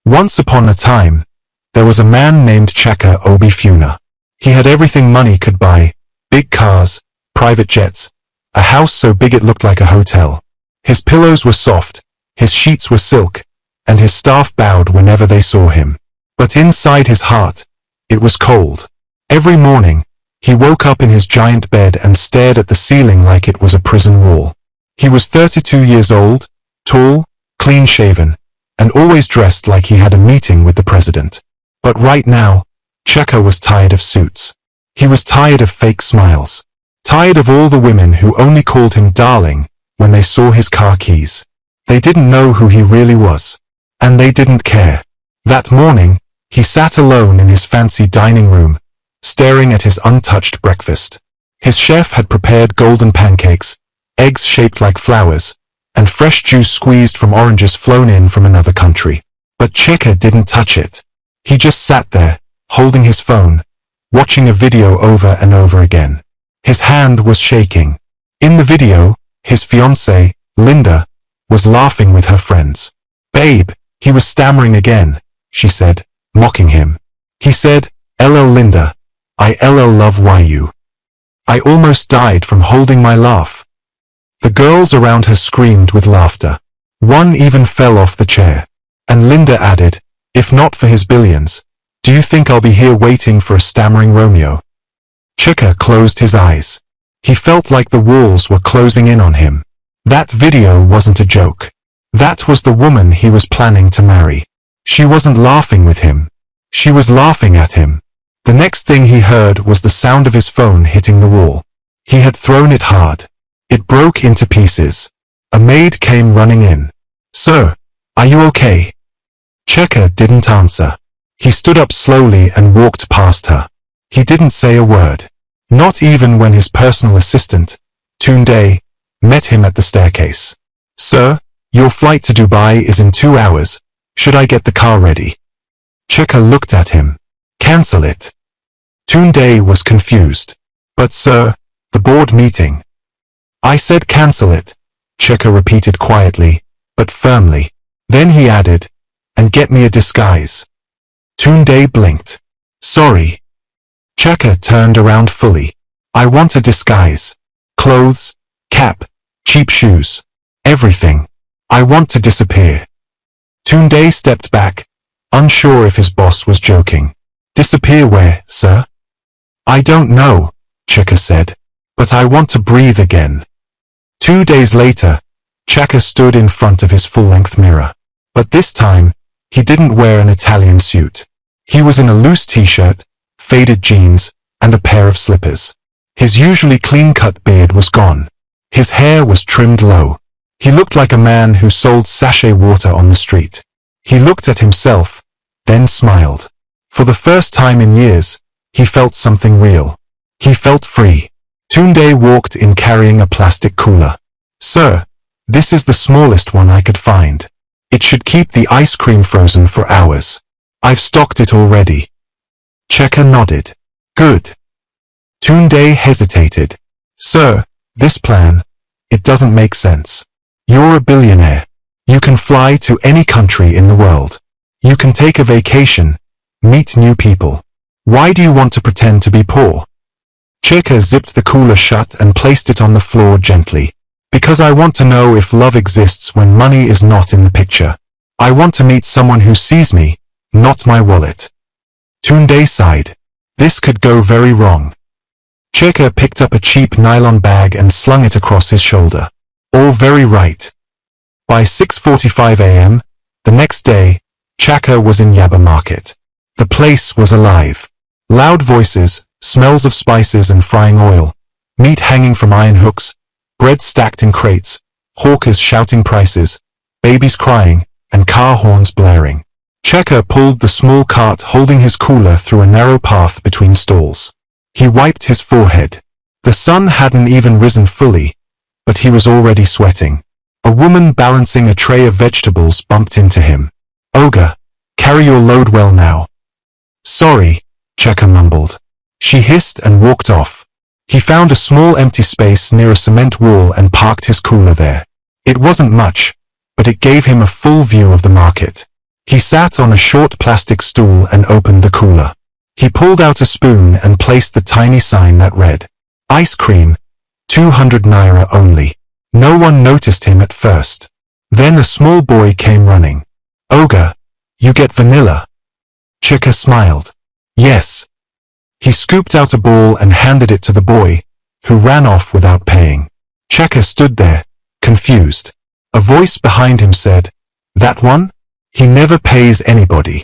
Once upon a time, there was a man named Chaka Obifuna. He had everything money could buy: big cars, private jets, a house so big it looked like a hotel. His pillows were soft, his sheets were silk, and his staff bowed whenever they saw him. But inside his heart, it was cold. Every morning, he woke up in his giant bed and stared at the ceiling like it was a prison wall. He was 32 years old, tall, clean-shaven, and always dressed like he had a meeting with the president. But right now, Chaka was tired of suits. He was tired of fake smiles. Tired of all the women who only called him darling when they saw his car keys. They didn't know who he really was. And they didn't care. That morning, he sat alone in his fancy dining room, staring at his untouched breakfast. His chef had prepared golden pancakes, eggs shaped like flowers, and fresh juice squeezed from oranges flown in from another country. But Chaka didn't touch it. He just sat there, holding his phone, watching a video over and over again. His hand was shaking. In the video, his fiancée, Linda, was laughing with her friends. "Babe," he was stammering again, she said, mocking him. He said, "LL Linda, I LL love you. I almost died from holding my laugh." The girls around her screamed with laughter. One even fell off the chair. And Linda added, "If not for his billions, do you think I'll be here waiting for a stammering Romeo?" Chaka closed his eyes. He felt like the walls were closing in on him. That video wasn't a joke. That was the woman he was planning to marry. She wasn't laughing with him. She was laughing at him. The next thing he heard was the sound of his phone hitting the wall. He had thrown it hard. It broke into pieces. A maid came running in. "Sir, are you okay?" Chaka didn't answer. He stood up slowly and walked past her. He didn't say a word. Not even when his personal assistant, Tunde, met him at the staircase. "Sir, your flight to Dubai is in 2 hours. Should I get the car ready?" Chaka looked at him. "Cancel it." Tunde was confused. "But sir, the board meeting." "I said cancel it," Chaka repeated quietly, but firmly. Then he added, "And get me a disguise." Tunde blinked. "Sorry." Chaka turned around fully. "I want a disguise. Clothes, cap, cheap shoes. Everything. I want to disappear." Tunde stepped back, unsure if his boss was joking. "Disappear where, sir?" "I don't know," Chaka said, "but I want to breathe again." 2 days later, Chaka stood in front of his full-length mirror. But this time, he didn't wear an Italian suit. He was in a loose t-shirt, faded jeans, and a pair of slippers. His usually clean-cut beard was gone. His hair was trimmed low. He looked like a man who sold sachet water on the street. He looked at himself, then smiled. For the first time in years, he felt something real. He felt free. Tunde walked in carrying a plastic cooler. "Sir, this is the smallest one I could find. It should keep the ice cream frozen for hours. I've stocked it already." Chaka nodded. "Good." Tunde hesitated. "Sir, this plan, it doesn't make sense. You're a billionaire. You can fly to any country in the world. You can take a vacation, meet new people. Why do you want to pretend to be poor?" Chaka zipped the cooler shut and placed it on the floor gently. "Because I want to know if love exists when money is not in the picture. I want to meet someone who sees me, not my wallet." Tunde sighed. This could go very wrong. Chaka picked up a cheap nylon bag and slung it across his shoulder. All very right. By 6:45 a.m., the next day, Chaka was in Yaba Market. The place was alive. Loud voices, smells of spices and frying oil, meat hanging from iron hooks, bread stacked in crates, hawkers shouting prices, babies crying, and car horns blaring. Chaka pulled the small cart holding his cooler through a narrow path between stalls. He wiped his forehead. The sun hadn't even risen fully, but he was already sweating. A woman balancing a tray of vegetables bumped into him. "Oga, carry your load well now." "Sorry," Chaka mumbled. She hissed and walked off. He found a small empty space near a cement wall and parked his cooler there. It wasn't much, but it gave him a full view of the market. He sat on a short plastic stool and opened the cooler. He pulled out a spoon and placed the tiny sign that read, "Ice cream, 200 naira only." No one noticed him at first. Then a small boy came running. "Oga, you get vanilla?" Chika smiled. "Yes." He scooped out a ball and handed it to the boy, who ran off without paying. Cheka stood there, confused. A voice behind him said, "That one? He never pays anybody."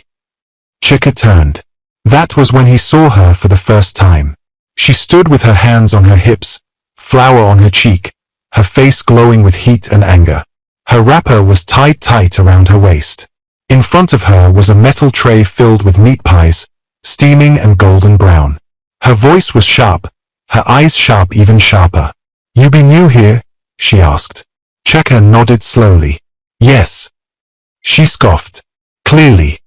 Chika turned. That was when he saw her for the first time. She stood with her hands on her hips, flour on her cheek, her face glowing with heat and anger. Her wrapper was tied tight around her waist. In front of her was a metal tray filled with meat pies, steaming and golden brown. Her voice was sharp, her eyes sharp, even sharper. "You be new here?" she asked. Cheka nodded slowly. "Yes." She scoffed. "Clearly."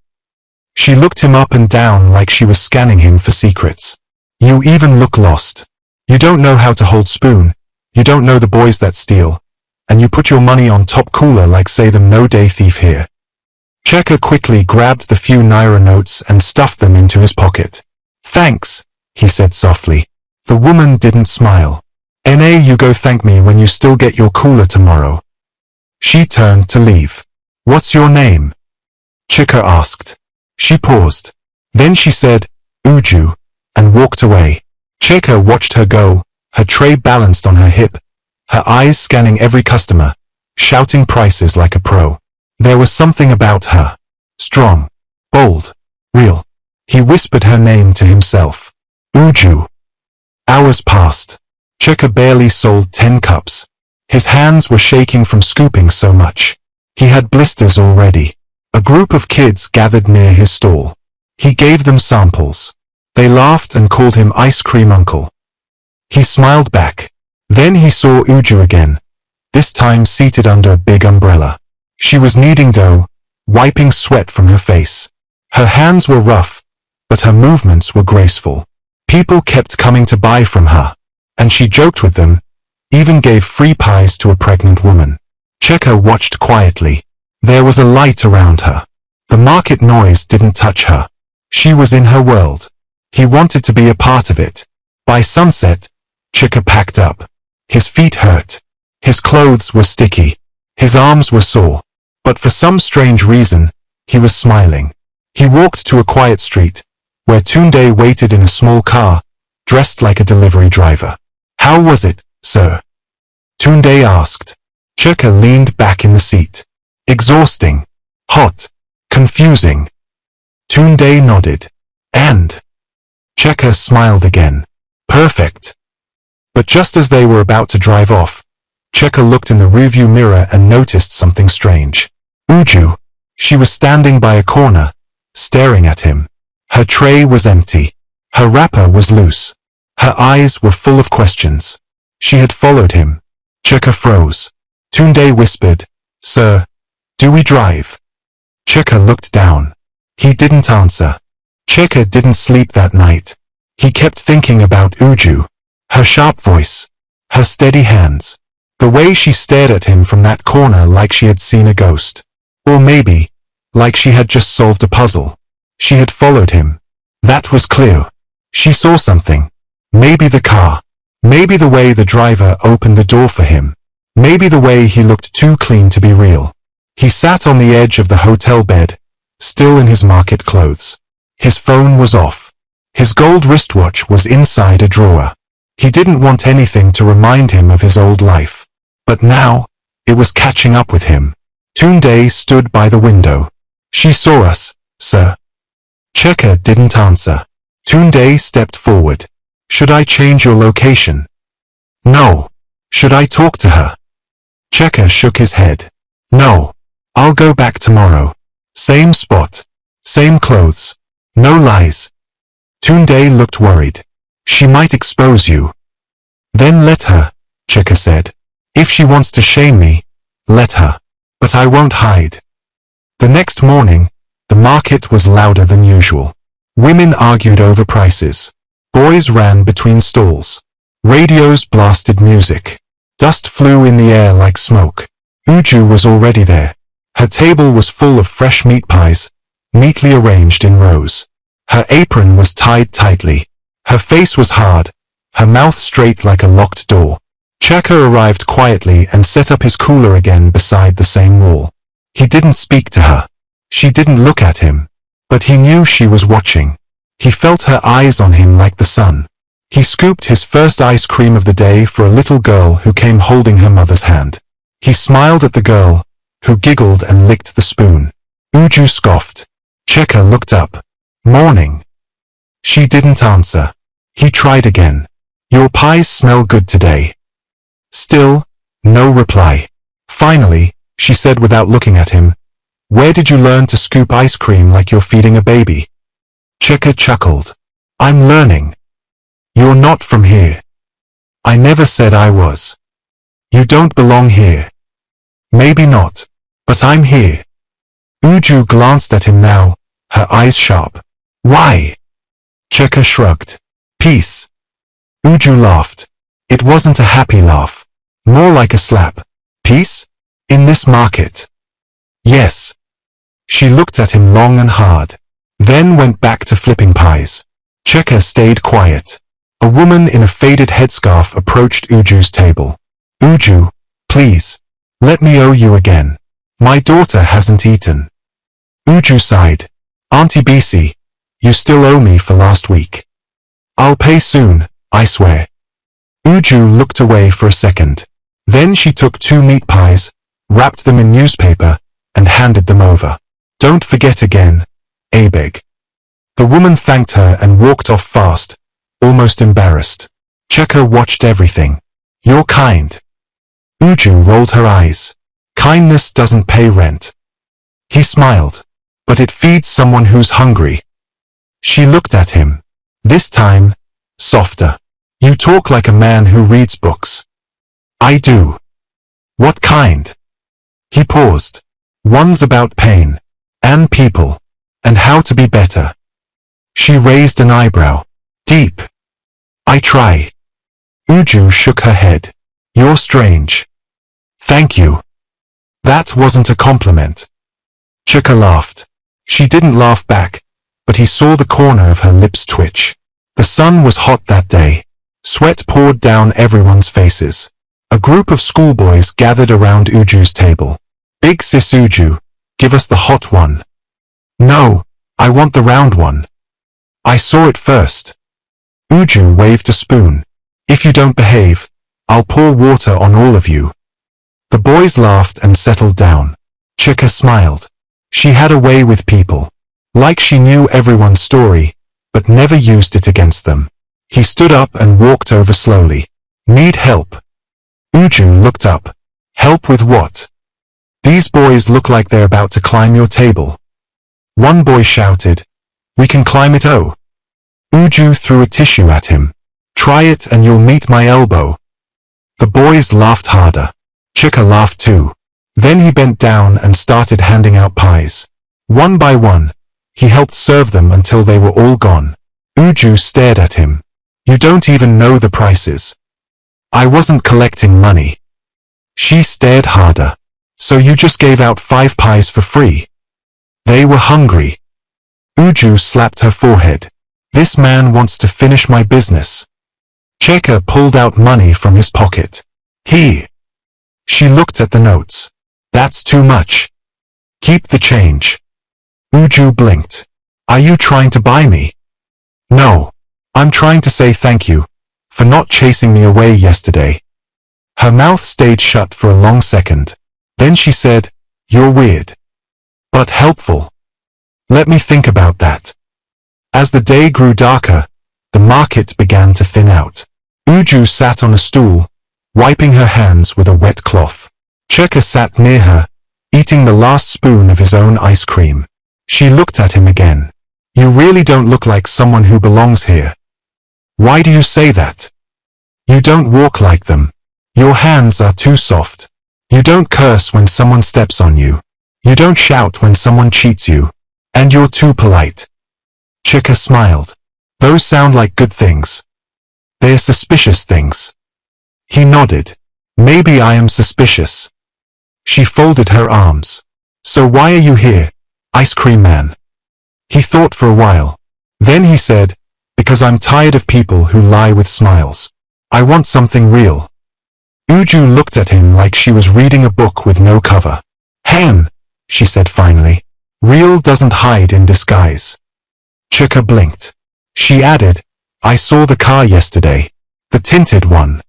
She looked him up and down like she was scanning him for secrets. "You even look lost. You don't know how to hold spoon, you don't know the boys that steal, and you put your money on top cooler like say them no day thief here." Cheka quickly grabbed the few naira notes and stuffed them into his pocket. "Thanks," he said softly. The woman didn't smile. "Na, you go thank me when you still get your cooler tomorrow." She turned to leave. "What's your name?" Chika asked. She paused. Then she said, "Uju," and walked away. Cheka watched her go, her tray balanced on her hip, her eyes scanning every customer, shouting prices like a pro. There was something about her. Strong, bold, real. He whispered her name to himself. Uju. Hours passed. Cheka barely sold 10 cups. His hands were shaking from scooping so much. He had blisters already. A group of kids gathered near his stall. He gave them samples. They laughed and called him Ice Cream Uncle. He smiled back. Then he saw Uju again, this time seated under a big umbrella. She was kneading dough, wiping sweat from her face. Her hands were rough, but her movements were graceful. People kept coming to buy from her, and she joked with them, even gave free pies to a pregnant woman. Cheka watched quietly. There was a light around her. The market noise didn't touch her. She was in her world. He wanted to be a part of it. By sunset, Cheka packed up. His feet hurt. His clothes were sticky. His arms were sore. But for some strange reason, he was smiling. He walked to a quiet street, where Tunde waited in a small car, dressed like a delivery driver. "How was it, sir?" Tunde asked. Cheka leaned back in the seat. "Exhausting. Hot. Confusing." Tunde nodded. "And?" Cheka smiled again. "Perfect." But just as they were about to drive off, Cheka looked in the rearview mirror and noticed something strange. Uju. She was standing by a corner, staring at him. Her tray was empty. Her wrapper was loose. Her eyes were full of questions. She had followed him. Cheka froze. Tunde whispered, "Sir, do we drive?" Cheka looked down. He didn't answer. Cheka didn't sleep that night. He kept thinking about Uju. Her sharp voice. Her steady hands. The way she stared at him from that corner like she had seen a ghost. Or maybe, like she had just solved a puzzle. She had followed him. That was clear. She saw something. Maybe the car. Maybe the way the driver opened the door for him. Maybe the way he looked too clean to be real. He sat on the edge of the hotel bed, still in his market clothes. His phone was off. His gold wristwatch was inside a drawer. He didn't want anything to remind him of his old life. But now, it was catching up with him. Tunde stood by the window. "She saw us, sir." Cheka didn't answer. Tunde stepped forward. "Should I change your location?" "No." "Should I talk to her?" Cheka shook his head. "No. I'll go back tomorrow. Same spot. Same clothes. No lies." Tunde looked worried. "She might expose you." "Then let her," Cheka said. "If she wants to shame me, let her. But I won't hide." The next morning, the market was louder than usual. Women argued over prices. Boys ran between stalls. Radios blasted music. Dust flew in the air like smoke. Uju was already there. Her table was full of fresh meat pies, neatly arranged in rows. Her apron was tied tightly. Her face was hard, her mouth straight like a locked door. Cheka arrived quietly and set up his cooler again beside the same wall. He didn't speak to her. She didn't look at him. But he knew she was watching. He felt her eyes on him like the sun. He scooped his first ice cream of the day for a little girl who came holding her mother's hand. He smiled at the girl, who giggled and licked the spoon. Uju scoffed. Cheka looked up. Morning. She didn't answer. He tried again. Your pies smell good today. Still, no reply. Finally, she said without looking at him, Where did you learn to scoop ice cream like you're feeding a baby? Cheka chuckled. I'm learning. You're not from here. I never said I was. You don't belong here. Maybe not, but I'm here. Uju glanced at him now, her eyes sharp. Why? Cheka shrugged. Peace. Uju laughed. It wasn't a happy laugh. More like a slap. Peace? In this market? Yes. She looked at him long and hard, then went back to flipping pies. Cheka stayed quiet. A woman in a faded headscarf approached Uju's table. Uju, please. Let me owe you again. My daughter hasn't eaten. Uju sighed. Auntie BC, you still owe me for last week. I'll pay soon, I swear. Uju looked away for a second. Then she took 2 meat pies, wrapped them in newspaper, and handed them over. Don't forget again, Abeg. The woman thanked her and walked off fast, almost embarrassed. Cheka watched everything. You're kind. Uju rolled her eyes. Kindness doesn't pay rent. He smiled. But it feeds someone who's hungry. She looked at him. This time, softer. You talk like a man who reads books. I do. What kind? He paused. One's about pain, and people, and how to be better. She raised an eyebrow. Deep. I try. Uju shook her head. You're strange. Thank you. That wasn't a compliment. Cheka laughed. She didn't laugh back, but he saw the corner of her lips twitch. The sun was hot that day. Sweat poured down everyone's faces. A group of schoolboys gathered around Uju's table. Big sis Uju, give us the hot one. No, I want the round one. I saw it first. Uju waved a spoon. If you don't behave, I'll pour water on all of you. The boys laughed and settled down. Cheka smiled. She had a way with people. Like she knew everyone's story, but never used it against them. He stood up and walked over slowly. Need help? Uju looked up. Help with what? These boys look like they're about to climb your table. One boy shouted, We can climb it oh. Uju threw a tissue at him. Try it and you'll meet my elbow. The boys laughed harder. Cheka laughed too. Then he bent down and started handing out pies. One by one, he helped serve them until they were all gone. Uju stared at him. You don't even know the prices. I wasn't collecting money. She stared harder. So you just gave out 5 pies for free. They were hungry. Uju slapped her forehead. This man wants to finish my business. Cheka pulled out money from his pocket. Here. She looked at the notes. That's too much. Keep the change. Uju blinked. Are you trying to buy me? No. I'm trying to say thank you for not chasing me away yesterday. Her mouth stayed shut for a long second. Then she said, You're weird. But helpful. Let me think about that. As the day grew darker, the market began to thin out. Uju sat on a stool, wiping her hands with a wet cloth. Cheka sat near her, eating the last spoon of his own ice cream. She looked at him again. You really don't look like someone who belongs here. Why do you say that? You don't walk like them. Your hands are too soft. You don't curse when someone steps on you. You don't shout when someone cheats you. And you're too polite. Cheka smiled. Those sound like good things. They're suspicious things. He nodded. Maybe I am suspicious. She folded her arms. So why are you here, Ice Cream Man? He thought for a while. Then he said, because I'm tired of people who lie with smiles. I want something real. Uju looked at him like she was reading a book with no cover. Hem, she said finally. Real doesn't hide in disguise. Chika blinked. She added, I saw the car yesterday. The tinted one.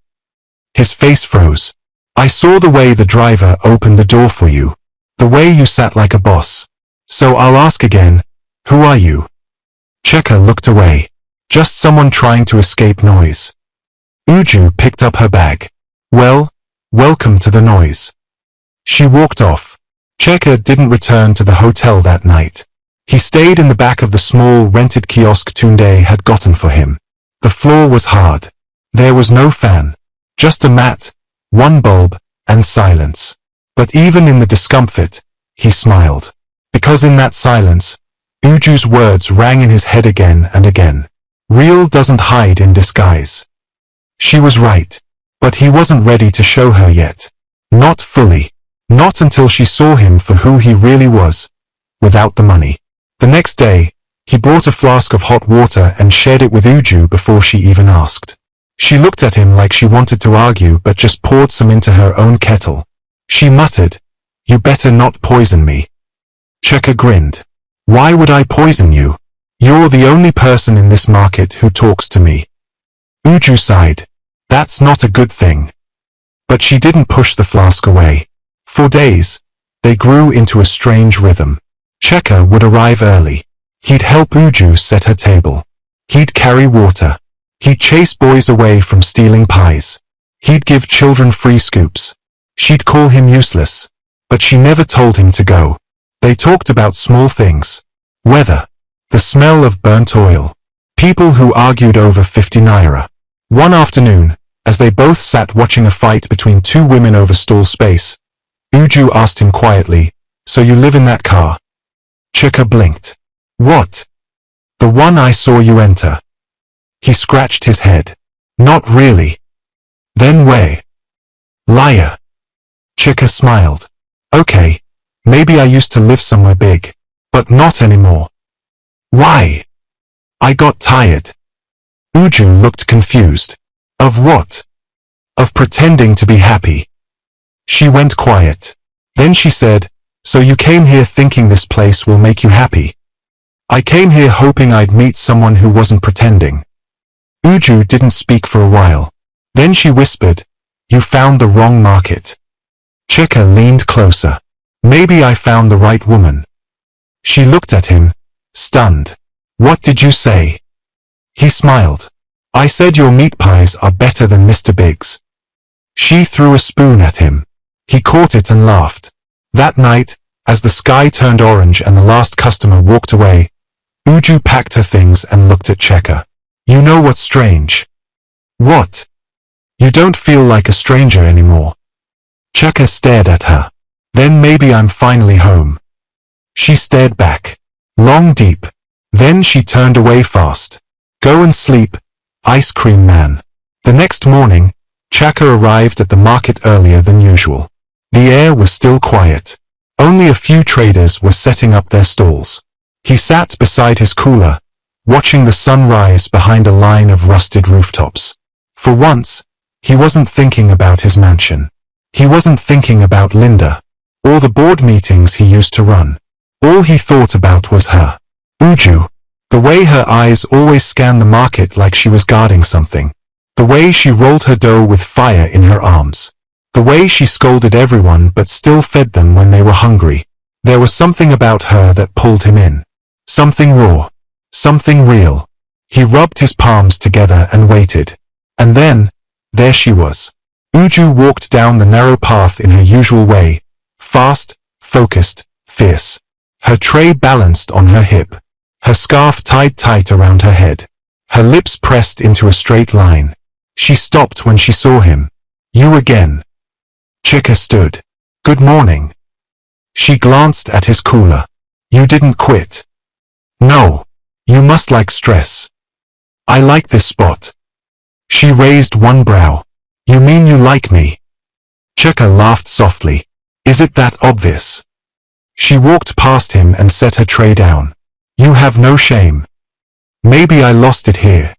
His face froze. I saw the way the driver opened the door for you. The way you sat like a boss. So I'll ask again, who are you? Chika looked away. Just someone trying to escape noise. Uju picked up her bag. Well, welcome to the noise. She walked off. Chika didn't return to the hotel that night. He stayed in the back of the small rented kiosk Tunde had gotten for him. The floor was hard. There was no fan. Just a mat, one bulb, and silence. But even in the discomfort, he smiled. Because in that silence, Uju's words rang in his head again and again. Real doesn't hide in disguise. She was right. But he wasn't ready to show her yet. Not fully. Not until she saw him for who he really was. Without the money. The next day, he brought a flask of hot water and shared it with Uju before she even asked. She looked at him like she wanted to argue but just poured some into her own kettle. She muttered, you better not poison me. Chika grinned. Why would I poison you? You're the only person in this market who talks to me. Uju sighed. That's not a good thing. But she didn't push the flask away. For days, they grew into a strange rhythm. Chika would arrive early. He'd help Uju set her table. He'd carry water. He'd chase boys away from stealing pies. He'd give children free scoops. She'd call him useless. But she never told him to go. They talked about small things. Weather. The smell of burnt oil. People who argued over 50 naira. One afternoon, as they both sat watching a fight between two women over stall space, Uju asked him quietly, so you live in that car? Chika blinked. What? The one I saw you enter. He scratched his head. Not really. Then where? Liar. Chika smiled. Okay, maybe I used to live somewhere big, but not anymore. Why? I got tired. Uju looked confused. Of what? Of pretending to be happy. She went quiet. Then she said, so you came here thinking this place will make you happy. I came here hoping I'd meet someone who wasn't pretending. Uju didn't speak for a while. Then she whispered, you found the wrong market. Chika leaned closer. Maybe I found the right woman. She looked at him, stunned. What did you say? He smiled. I said your meat pies are better than Mr. Big's. She threw a spoon at him. He caught it and laughed. That night, as the sky turned orange and the last customer walked away, Uju packed her things and looked at Chika. You know what's strange? What? You don't feel like a stranger anymore. Chika stared at her. Then maybe I'm finally home. She stared back. Long deep. Then she turned away fast. Go and sleep, Ice Cream Man. The next morning, Chaka arrived at the market earlier than usual. The air was still quiet. Only a few traders were setting up their stalls. He sat beside his cooler, watching the sun rise behind a line of rusted rooftops. For once, he wasn't thinking about his mansion. He wasn't thinking about Linda, or the board meetings he used to run. All he thought about was her. Uju. The way her eyes always scanned the market like she was guarding something. The way she rolled her dough with fire in her arms. The way she scolded everyone but still fed them when they were hungry. There was something about her that pulled him in. Something raw. Something real. He rubbed his palms together and waited. And then, there she was. Uju walked down the narrow path in her usual way. Fast, focused, fierce. Her tray balanced on her hip. Her scarf tied tight around her head. Her lips pressed into a straight line. She stopped when she saw him. You again. Chika stood. Good morning. She glanced at his cooler. You didn't quit. No. You must like stress. I like this spot. She raised one brow. You mean you like me? Chika laughed softly. Is it that obvious? She walked past him and set her tray down. You have no shame. Maybe I lost it here.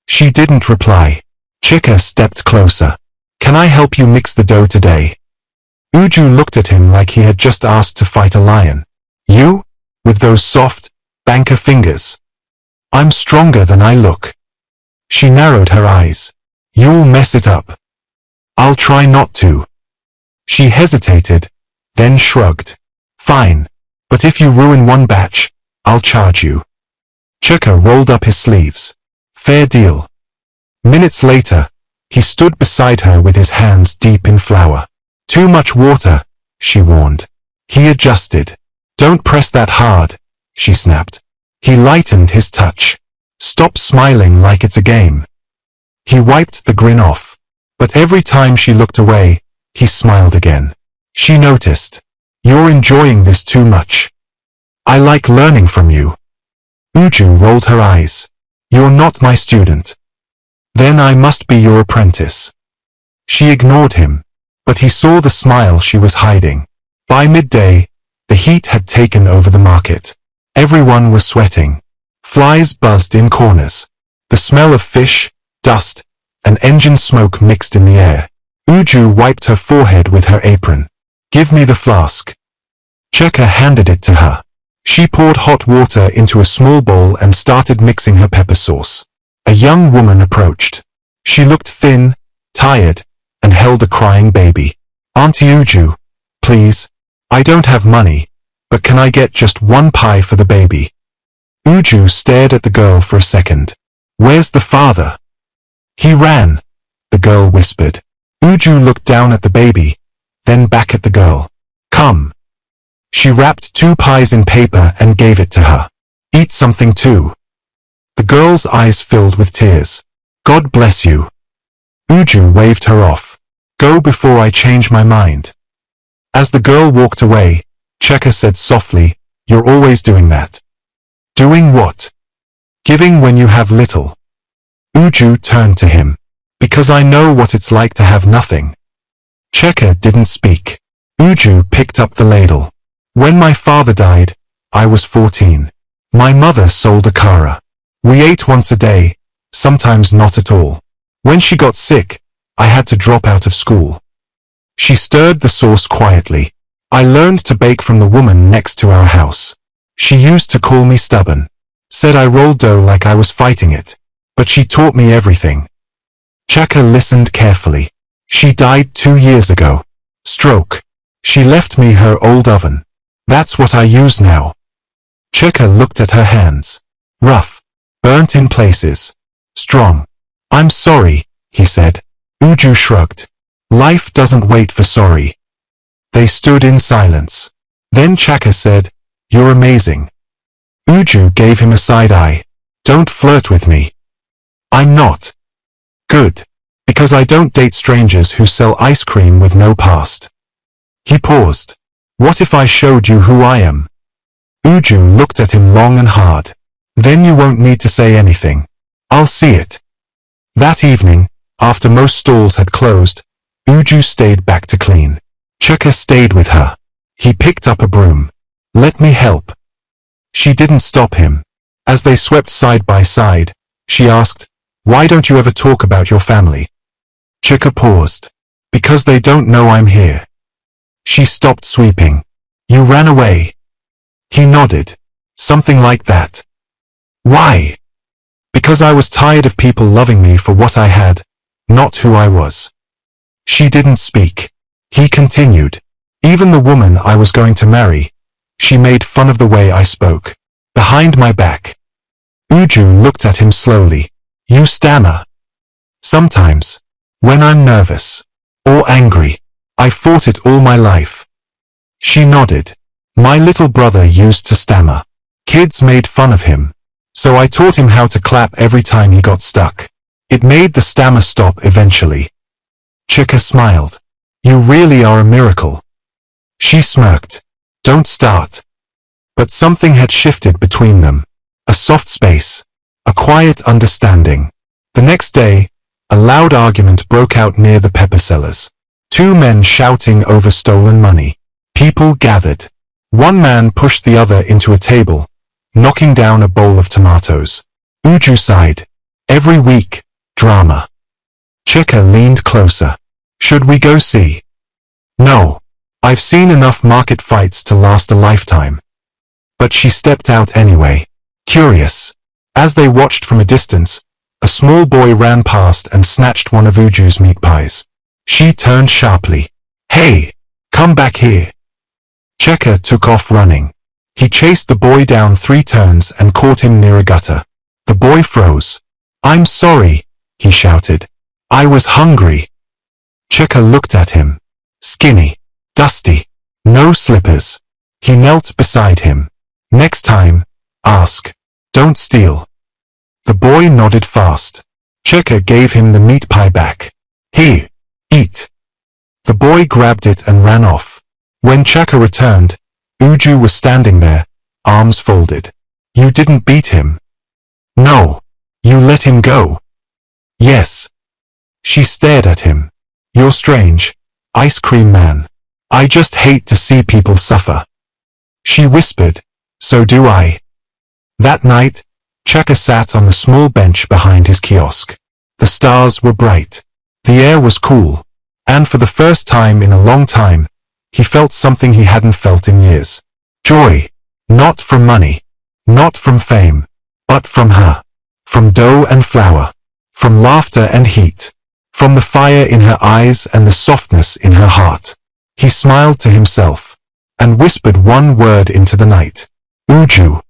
She didn't reply. Chika stepped closer. Can I help you mix the dough today? Uju looked at him like he had just asked to fight a lion. You? With those soft, banker fingers? I'm stronger than I look. She narrowed her eyes. You'll mess it up. I'll try not to. She hesitated, then shrugged. Fine, but if you ruin one batch, I'll charge you. Chika rolled up his sleeves. Fair deal. Minutes later, he stood beside her with his hands deep in flour. Too much water, she warned. He adjusted. Don't press that hard, she snapped. He lightened his touch. Stop smiling like it's a game. He wiped the grin off. But every time she looked away, he smiled again. She noticed. You're enjoying this too much. I like learning from you. Uju rolled her eyes. You're not my student. Then I must be your apprentice. She ignored him, but he saw the smile she was hiding. By midday, the heat had taken over the market. Everyone was sweating. Flies buzzed in corners. The smell of fish, dust, and engine smoke mixed in the air. Uju wiped her forehead with her apron. Give me the flask. Chika handed it to her. She poured hot water into a small bowl and started mixing her pepper sauce. A young woman approached. She looked thin, tired, and held a crying baby. Auntie Uju, please. I don't have money, but can I get just one pie for the baby? Uju stared at the girl for a second. Where's the father? He ran, the girl whispered. Uju looked down at the baby, then back at the girl. Come. She wrapped 2 pies in paper and gave it to her. Eat something too. The girl's eyes filled with tears. God bless you. Uju waved her off. Go before I change my mind. As the girl walked away, Cheka said softly, You're always doing that. Doing what? Giving when you have little. Uju turned to him. Because I know what it's like to have nothing. Cheka didn't speak. Uju picked up the ladle. When my father died, I was 14. My mother sold a kara. We ate once a day, sometimes not at all. When she got sick, I had to drop out of school. She stirred the sauce quietly. I learned to bake from the woman next to our house. She used to call me stubborn. Said I rolled dough like I was fighting it. But she taught me everything. Cheka listened carefully. She died 2 years ago. Stroke. She left me her old oven. That's what I use now. Cheka looked at her hands. Rough. Burnt in places. Strong. I'm sorry, he said. Uju shrugged. Life doesn't wait for sorry. They stood in silence. Then Cheka said, You're amazing. Uju gave him a side eye. Don't flirt with me. I'm not. Good. Because I don't date strangers who sell ice cream with no past. He paused. What if I showed you who I am? Uju looked at him long and hard. Then you won't need to say anything. I'll see it. That evening, after most stalls had closed, Uju stayed back to clean. Cheka stayed with her. He picked up a broom. Let me help. She didn't stop him. As they swept side by side, she asked, Why don't you ever talk about your family? Cheka paused. Because they don't know I'm here. She stopped sweeping. You ran away. He nodded. Something like that. Why? Because I was tired of people loving me for what I had, not who I was. She didn't speak. He continued. Even the woman I was going to marry, she made fun of the way I spoke. Behind my back. Uju looked at him slowly. You stammer. Sometimes. When I'm nervous. Or angry. I fought it all my life. She nodded. My little brother used to stammer. Kids made fun of him. So I taught him how to clap every time he got stuck. It made the stammer stop eventually. Chika smiled. You really are a miracle. She smirked. Don't start. But something had shifted between them. A soft space. A quiet understanding. The next day, a loud argument broke out near the pepper sellers. 2 men shouting over stolen money. People gathered. One man pushed the other into a table, knocking down a bowl of tomatoes. Uju sighed. Every week, drama. Chika leaned closer. Should we go see? No. I've seen enough market fights to last a lifetime. But she stepped out anyway, curious. As they watched from a distance, a small boy ran past and snatched one of Uju's meat pies. She turned sharply. Hey, come back here. Cheka took off running. He chased the boy down 3 turns and caught him near a gutter. The boy froze. I'm sorry, he shouted. I was hungry. Cheka looked at him. Skinny, dusty, no slippers. He knelt beside him. Next time, ask. Don't steal. The boy nodded fast. Cheka gave him the meat pie back. Here, eat. The boy grabbed it and ran off. When Cheka returned, Uju was standing there, arms folded. You didn't beat him. No. You let him go. Yes. She stared at him. You're strange, ice cream man. I just hate to see people suffer. She whispered, so do I. That night, Cheka sat on the small bench behind his kiosk. The stars were bright. The air was cool. And for the first time in a long time, he felt something he hadn't felt in years. Joy. Not from money. Not from fame. But from her. From dough and flour. From laughter and heat. From the fire in her eyes and the softness in her heart. He smiled to himself. And whispered one word into the night. Uju.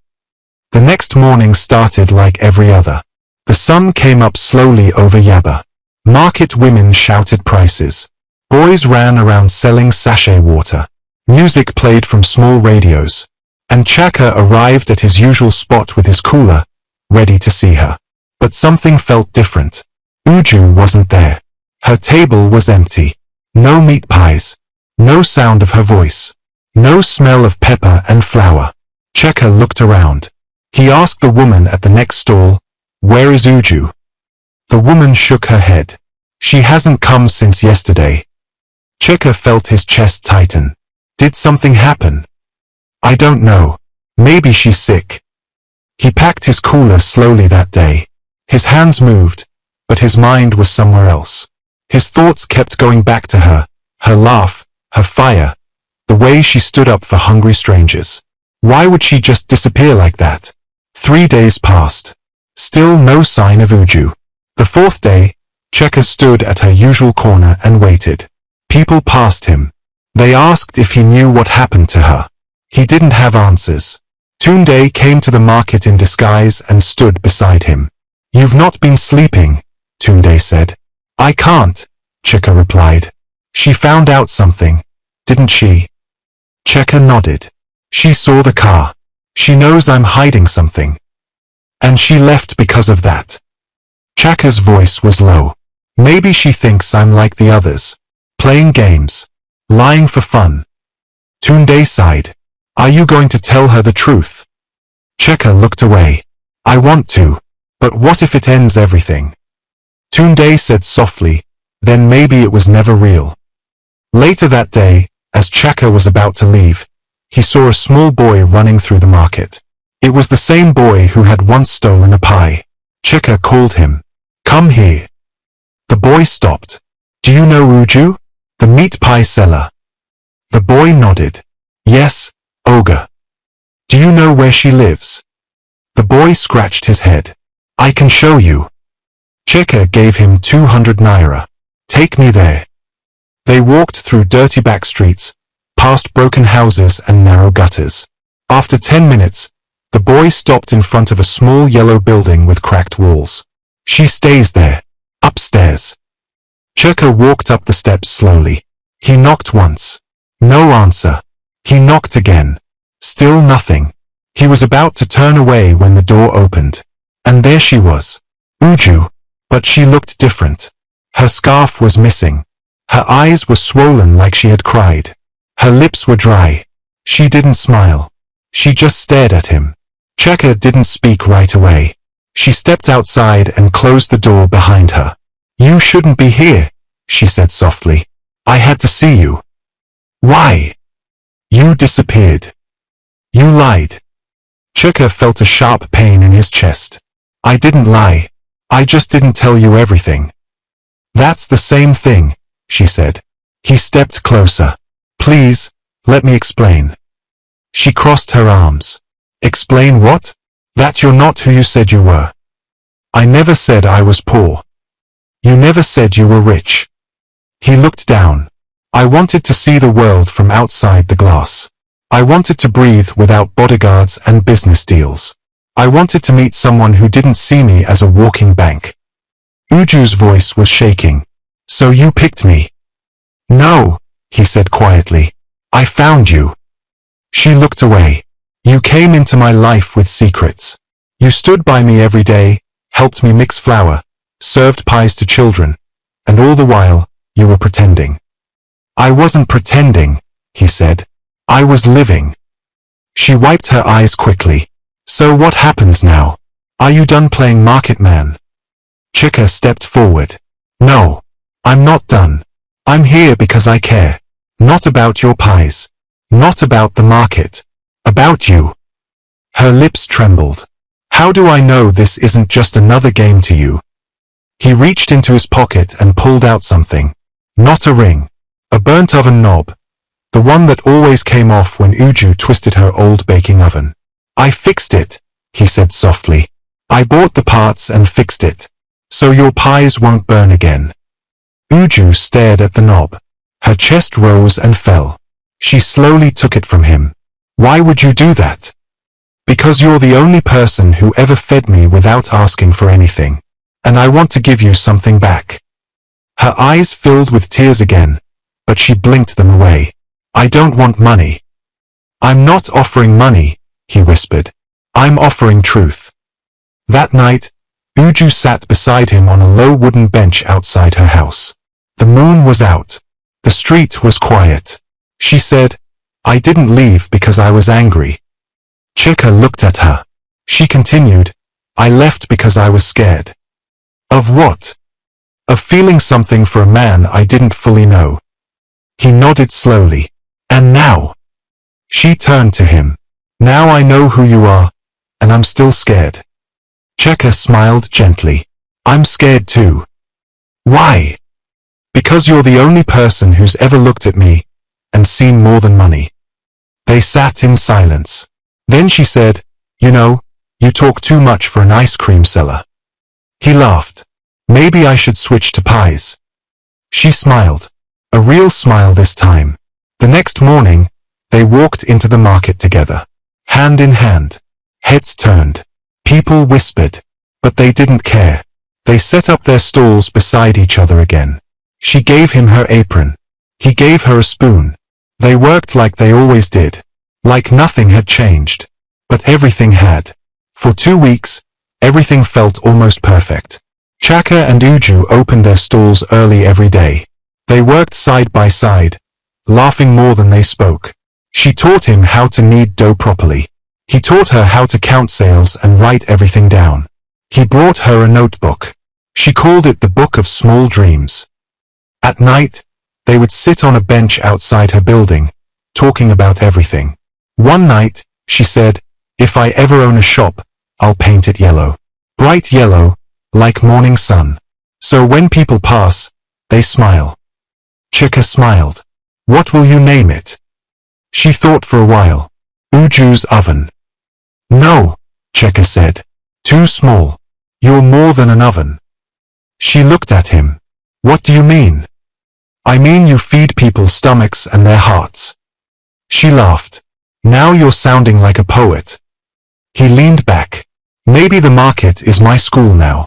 The next morning started like every other. The sun came up slowly over Yaba. Market women shouted prices. Boys ran around selling sachet water. Music played from small radios. And Chaka arrived at his usual spot with his cooler, ready to see her. But something felt different. Uju wasn't there. Her table was empty. No meat pies. No sound of her voice. No smell of pepper and flour. Chaka looked around. He asked the woman at the next stall, where is Uju? The woman shook her head. She hasn't come since yesterday. Cheka felt his chest tighten. Did something happen? I don't know. Maybe she's sick. He packed his cooler slowly that day. His hands moved, but his mind was somewhere else. His thoughts kept going back to her, her laugh, her fire, the way she stood up for hungry strangers. Why would she just disappear like that? 3 days passed. Still no sign of Uju. The 4th day, Cheka stood at her usual corner and waited. People passed him. They asked if he knew what happened to her. He didn't have answers. Tunde came to the market in disguise and stood beside him. You've not been sleeping, Tunde said. I can't, Cheka replied. She found out something, didn't she? Cheka nodded. She saw the car. She knows I'm hiding something. And she left because of that. Chaka's voice was low. Maybe she thinks I'm like the others. Playing games. Lying for fun. Tunde sighed. Are you going to tell her the truth? Cheka looked away. I want to. But what if it ends everything? Tunde said softly, then maybe it was never real. Later that day, as Cheka was about to leave, he saw a small boy running through the market. It was the same boy who had once stolen a pie. Cheka called him. Come here. The boy stopped. Do you know Uju? The meat pie seller. The boy nodded. Yes, Ogre. Do you know where she lives? The boy scratched his head. I can show you. Cheka gave him 200 naira. Take me there. They walked through dirty back streets, past broken houses and narrow gutters. After 10 minutes, the boy stopped in front of a small yellow building with cracked walls. She stays there. Upstairs. Cheka walked up the steps slowly. He knocked once. No answer. He knocked again. Still nothing. He was about to turn away when the door opened. And there she was. Uju. But she looked different. Her scarf was missing. Her eyes were swollen like she had cried. Her lips were dry. She didn't smile. She just stared at him. Cheka didn't speak right away. She stepped outside and closed the door behind her. You shouldn't be here, she said softly. I had to see you. Why? You disappeared. You lied. Chika felt a sharp pain in his chest. I didn't lie. I just didn't tell you everything. That's the same thing, she said. He stepped closer. Please, let me explain. She crossed her arms. Explain what? That you're not who you said you were. I never said I was poor. You never said you were rich. He looked down. I wanted to see the world from outside the glass. I wanted to breathe without bodyguards and business deals. I wanted to meet someone who didn't see me as a walking bank. Uju's voice was shaking. So you picked me? No, he said quietly. I found you. She looked away. You came into my life with secrets. You stood by me every day, helped me mix flour, served pies to children, and all the while, you were pretending. I wasn't pretending, he said. I was living. She wiped her eyes quickly. So what happens now? Are you done playing market man? Chika stepped forward. No, I'm not done. I'm here because I care. Not about your pies. Not about the market. About you. Her lips trembled. How do I know this isn't just another game to you? He reached into his pocket and pulled out something. Not a ring. A burnt oven knob. The one that always came off when Uju twisted her old baking oven. I fixed it, he said softly. I bought the parts and fixed it. So your pies won't burn again. Uju stared at the knob. Her chest rose and fell. She slowly took it from him. Why would you do that? Because you're the only person who ever fed me without asking for anything. And I want to give you something back. Her eyes filled with tears again, but she blinked them away. I don't want money. I'm not offering money, he whispered. I'm offering truth. That night, Uju sat beside him on a low wooden bench outside her house. The moon was out. The street was quiet. She said, I didn't leave because I was angry. Chika looked at her. She continued, I left because I was scared. Of what? Of feeling something for a man I didn't fully know. He nodded slowly. And now? She turned to him. Now I know who you are, and I'm still scared. Chika smiled gently. I'm scared too. Why? Because you're the only person who's ever looked at me and seen more than money. They sat in silence. Then she said, you know, you talk too much for an ice cream seller. He laughed. Maybe I should switch to pies. She smiled. A real smile this time. The next morning, they walked into the market together. Hand in hand. Heads turned. People whispered. But they didn't care. They set up their stalls beside each other again. She gave him her apron. He gave her a spoon. They worked like they always did. Like nothing had changed. But everything had. For 2 weeks, everything felt almost perfect. Chaka and Uju opened their stalls early every day. They worked side by side, laughing more than they spoke. She taught him how to knead dough properly. He taught her how to count sales and write everything down. He brought her a notebook. She called it the Book of Small Dreams. At night, they would sit on a bench outside her building, talking about everything. One night, she said, if I ever own a shop, I'll paint it yellow. Bright yellow, like morning sun. So when people pass, they smile. Chika smiled. What will you name it? She thought for a while. Uju's oven. No, Chika said. Too small. You're more than an oven. She looked at him. What do you mean? I mean you feed people's stomachs and their hearts. She laughed. Now you're sounding like a poet. He leaned back. Maybe the market is my school now.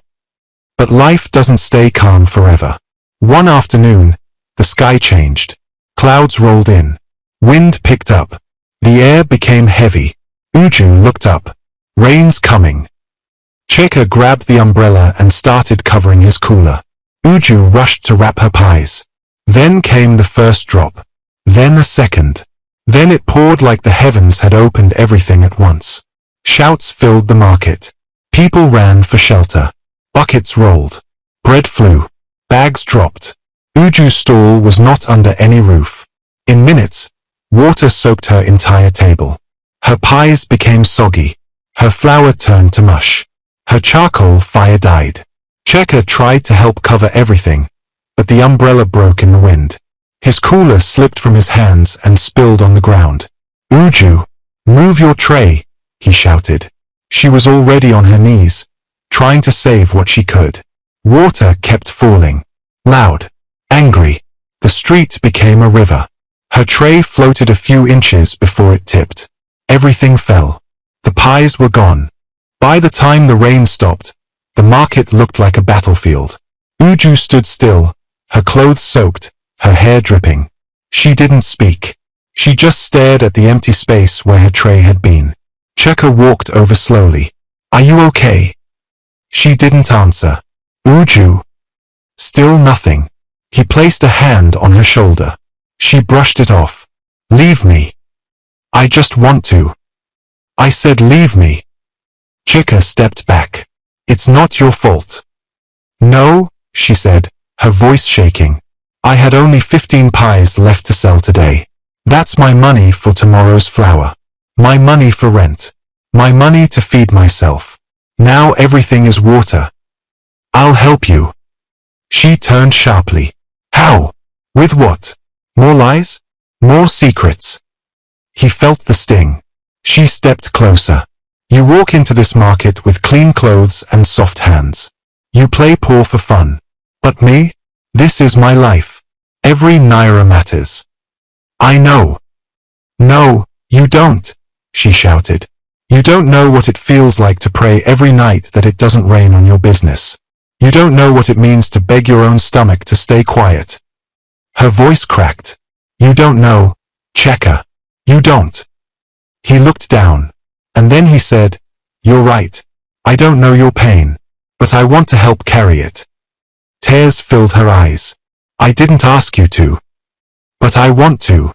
But life doesn't stay calm forever. One afternoon, the sky changed. Clouds rolled in. Wind picked up. The air became heavy. Uju looked up. Rain's coming. Chika grabbed the umbrella and started covering his cooler. Uju rushed to wrap her pies. Then came the first drop. Then a second. Then it poured like the heavens had opened everything at once. Shouts filled the market. People ran for shelter. Buckets rolled. Bread flew. Bags dropped. Uju's stall was not under any roof. In minutes, water soaked her entire table. Her pies became soggy. Her flour turned to mush. Her charcoal fire died. Checker tried to help cover everything, but the umbrella broke in the wind. His cooler slipped from his hands and spilled on the ground. Uju, move your tray, he shouted. She was already on her knees, trying to save what she could. Water kept falling. Loud, angry. The street became a river. Her tray floated a few inches before it tipped. Everything fell. The pies were gone. By the time the rain stopped, the market looked like a battlefield. Uju stood still, her clothes soaked, her hair dripping. She didn't speak. She just stared at the empty space where her tray had been. Checker walked over slowly. Are you okay? She didn't answer. Uju. Still nothing. He placed a hand on her shoulder. She brushed it off. Leave me. I just want to. I said leave me. Checker stepped back. It's not your fault. No, she said, her voice shaking. I had only 15 pies left to sell today. That's my money for tomorrow's flour. My money for rent. My money to feed myself. Now everything is water. I'll help you. She turned sharply. How? With what? More lies? More secrets? He felt the sting. She stepped closer. You walk into this market with clean clothes and soft hands. You play poor for fun. But me? This is my life. Every naira matters. I know. No, you don't, she shouted. You don't know what it feels like to pray every night that it doesn't rain on your business. You don't know what it means to beg your own stomach to stay quiet. Her voice cracked. You don't know, Checker. You don't. He looked down, and then he said, You're right. I don't know your pain, but I want to help carry it. Tears filled her eyes. I didn't ask you to. But I want to.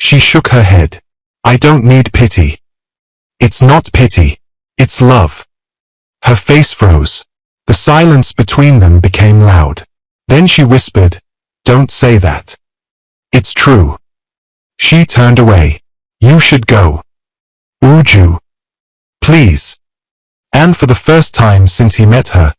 She shook her head. I don't need pity. It's not pity. It's love. Her face froze. The silence between them became loud. Then she whispered, Don't say that. It's true. She turned away. You should go. Uju. Please. And for the first time since he met her,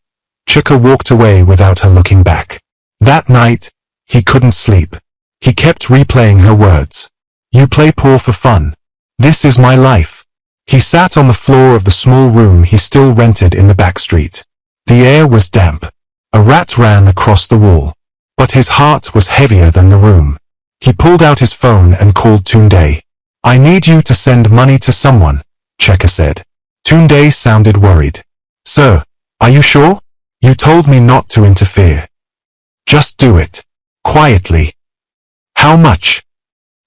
Checker walked away without her looking back. That night, he couldn't sleep. He kept replaying her words. You play poor for fun. This is my life. He sat on the floor of the small room he still rented in the back street. The air was damp. A rat ran across the wall. But his heart was heavier than the room. He pulled out his phone and called Tunde. I need you to send money to someone, Checker said. Tunde sounded worried. Sir, are you sure? You told me not to interfere. Just do it. Quietly. How much?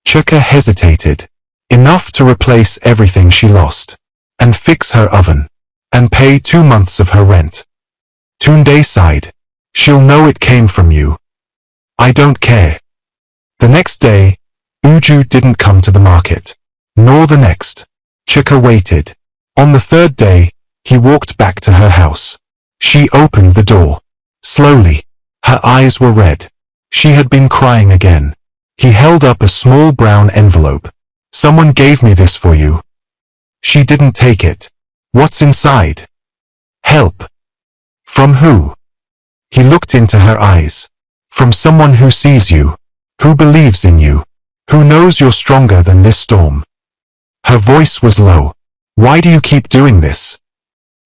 Checker hesitated. Enough to replace everything she lost. And fix her oven. And pay 2 months of her rent. Tunde sighed. She'll know it came from you. I don't care. The next day, Uju didn't come to the market. Nor the next. Checker waited. On the third day, he walked back to her house. She opened the door. Slowly. Her eyes were red. She had been crying again. He held up a small brown envelope. Someone gave me this for you. She didn't take it. What's inside? Help. From who? He looked into her eyes. From someone who sees you. Who believes in you. Who knows you're stronger than this storm. Her voice was low. Why do you keep doing this?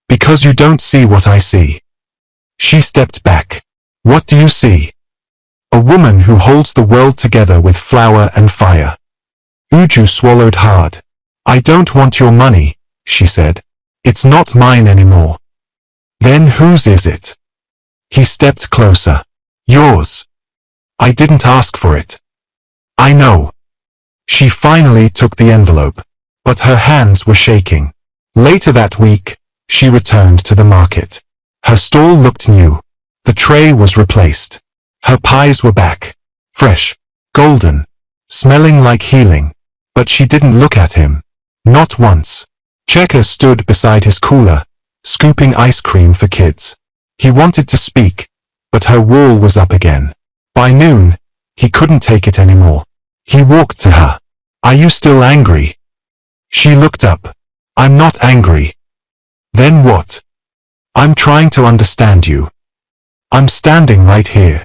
Because you don't see what I see. She stepped back. What do you see? A woman who holds the world together with flour and fire. Uju swallowed hard. I don't want your money, she said. It's not mine anymore. Then whose is it? He stepped closer. Yours. I didn't ask for it. I know. She finally took the envelope, but her hands were shaking. Later that week, she returned to the market. Her stall looked new. The tray was replaced. Her pies were back. Fresh. Golden. Smelling like healing. But she didn't look at him. Not once. Checker stood beside his cooler, scooping ice cream for kids. He wanted to speak, but her wall was up again. By noon, he couldn't take it anymore. He walked to her. Are you still angry? She looked up. I'm not angry. Then what? I'm trying to understand you. I'm standing right here.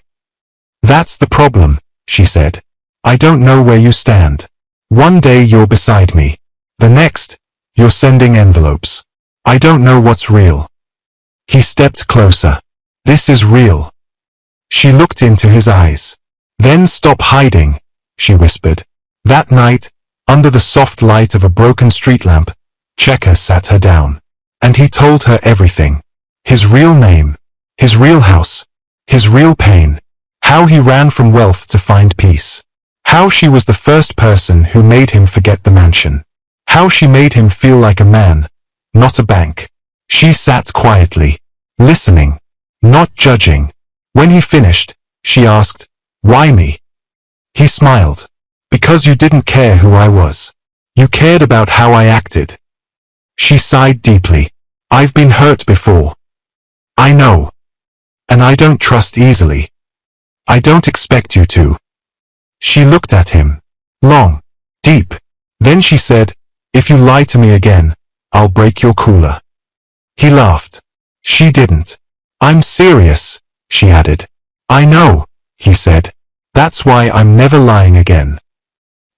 That's the problem, she said. I don't know where you stand. One day you're beside me. The next, you're sending envelopes. I don't know what's real. He stepped closer. This is real. She looked into his eyes. Then stop hiding, she whispered. That night, under the soft light of a broken street lamp, Checker sat her down. And he told her everything. His real name, his real house, his real pain, how he ran from wealth to find peace, how she was the first person who made him forget the mansion, how she made him feel like a man, not a bank. She sat quietly, listening, not judging. When he finished, she asked, "Why me?" He smiled. "Because you didn't care who I was. You cared about how I acted." She sighed deeply. "I've been hurt before. I know. And I don't trust easily. I don't expect you to." She looked at him. Long. Deep. Then she said, "If you lie to me again, I'll break your cooler." He laughed. She didn't. "I'm serious," she added. "I know," he said. "That's why I'm never lying again."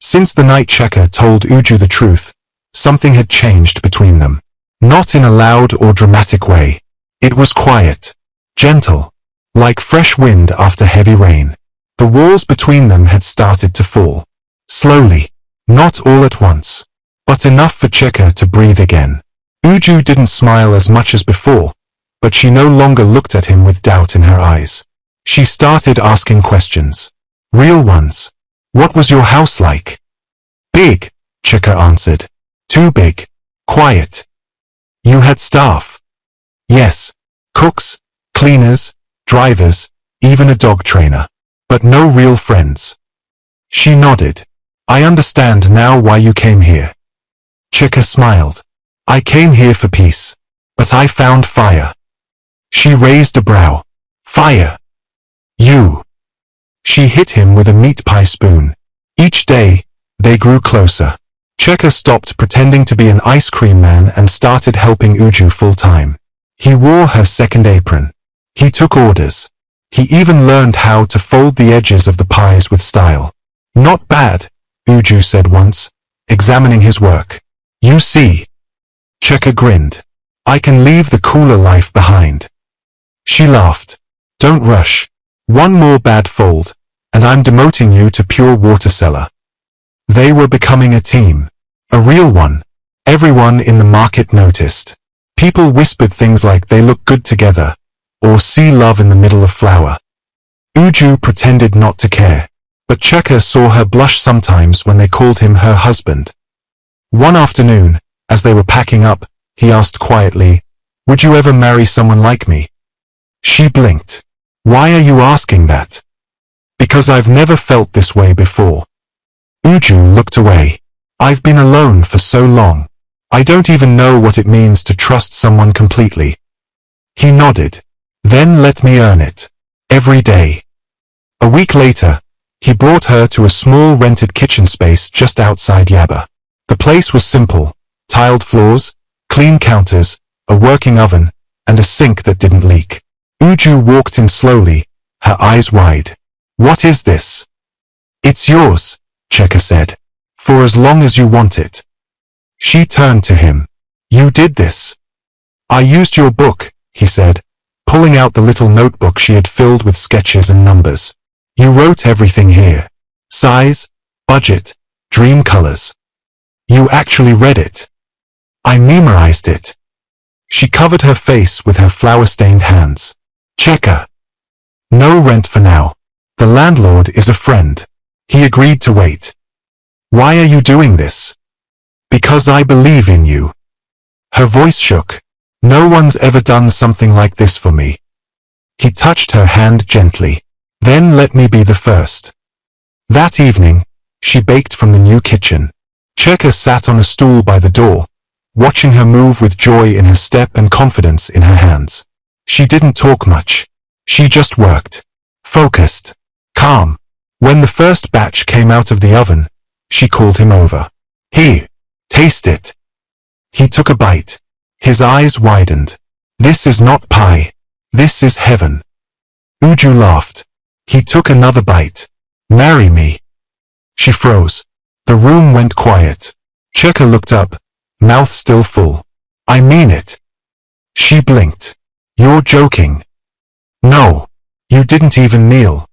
Since the night Checker told Uju the truth, something had changed between them. Not in a loud or dramatic way. It was quiet, gentle, like fresh wind after heavy rain. The walls between them had started to fall. Slowly, not all at once, but enough for Checker to breathe again. Uju didn't smile as much as before, but she no longer looked at him with doubt in her eyes. She started asking questions. Real ones. "What was your house like?" "Big," Checker answered. "Too big. Quiet." "You had staff?" "Yes. Cooks, cleaners, drivers, even a dog trainer. But no real friends." She nodded. "I understand now why you came here." Checker smiled. "I came here for peace. But I found fire." She raised a brow. "Fire? You?" She hit him with a meat pie spoon. Each day, they grew closer. Checker stopped pretending to be an ice cream man and started helping Uju full-time. He wore her second apron. He took orders. He even learned how to fold the edges of the pies with style. "Not bad," Uju said once, examining his work. "You see." Checker grinned. "I can leave the cooler life behind." She laughed. "Don't rush. One more bad fold, and I'm demoting you to pure water seller." They were becoming a team. A real one. Everyone in the market noticed. People whispered things like they look good together, or see love in the middle of flower. Uju pretended not to care, but Checker saw her blush sometimes when they called him her husband. One afternoon, as they were packing up, he asked quietly, "Would you ever marry someone like me?" She blinked. "Why are you asking that?" "Because I've never felt this way before." Uju looked away. "I've been alone for so long. I don't even know what it means to trust someone completely." He nodded. "Then let me earn it. Every day." A week later, he brought her to a small rented kitchen space just outside Yaba. The place was simple. Tiled floors, clean counters, a working oven, and a sink that didn't leak. Uju walked in slowly, her eyes wide. "What is this?" "It's yours," Checker said. "For as long as you want it." She turned to him. "You did this." "I used your book," he said, pulling out the little notebook she had filled with sketches and numbers. "You wrote everything here. Size, budget, dream colors. You actually read it." "I memorized it." She covered her face with her flour-stained hands. "Checker. No rent for now. The landlord is a friend." He agreed to wait. "Why are you doing this?" "Because I believe in you." Her voice shook. "No one's ever done something like this for me." He touched her hand gently. "Then let me be the first." That evening, she baked from the new kitchen. Checker sat on a stool by the door, watching her move with joy in her step and confidence in her hands. She didn't talk much. She just worked. Focused. Calm. When the first batch came out of the oven, she called him over. "Here. Taste it. He took a bite. His eyes widened. This is not pie. This is heaven. Uju laughed. He took another bite. Marry me. She froze. The room went quiet. Cheka looked up, mouth still full. I mean it. She blinked. You're joking. No. You didn't even kneel.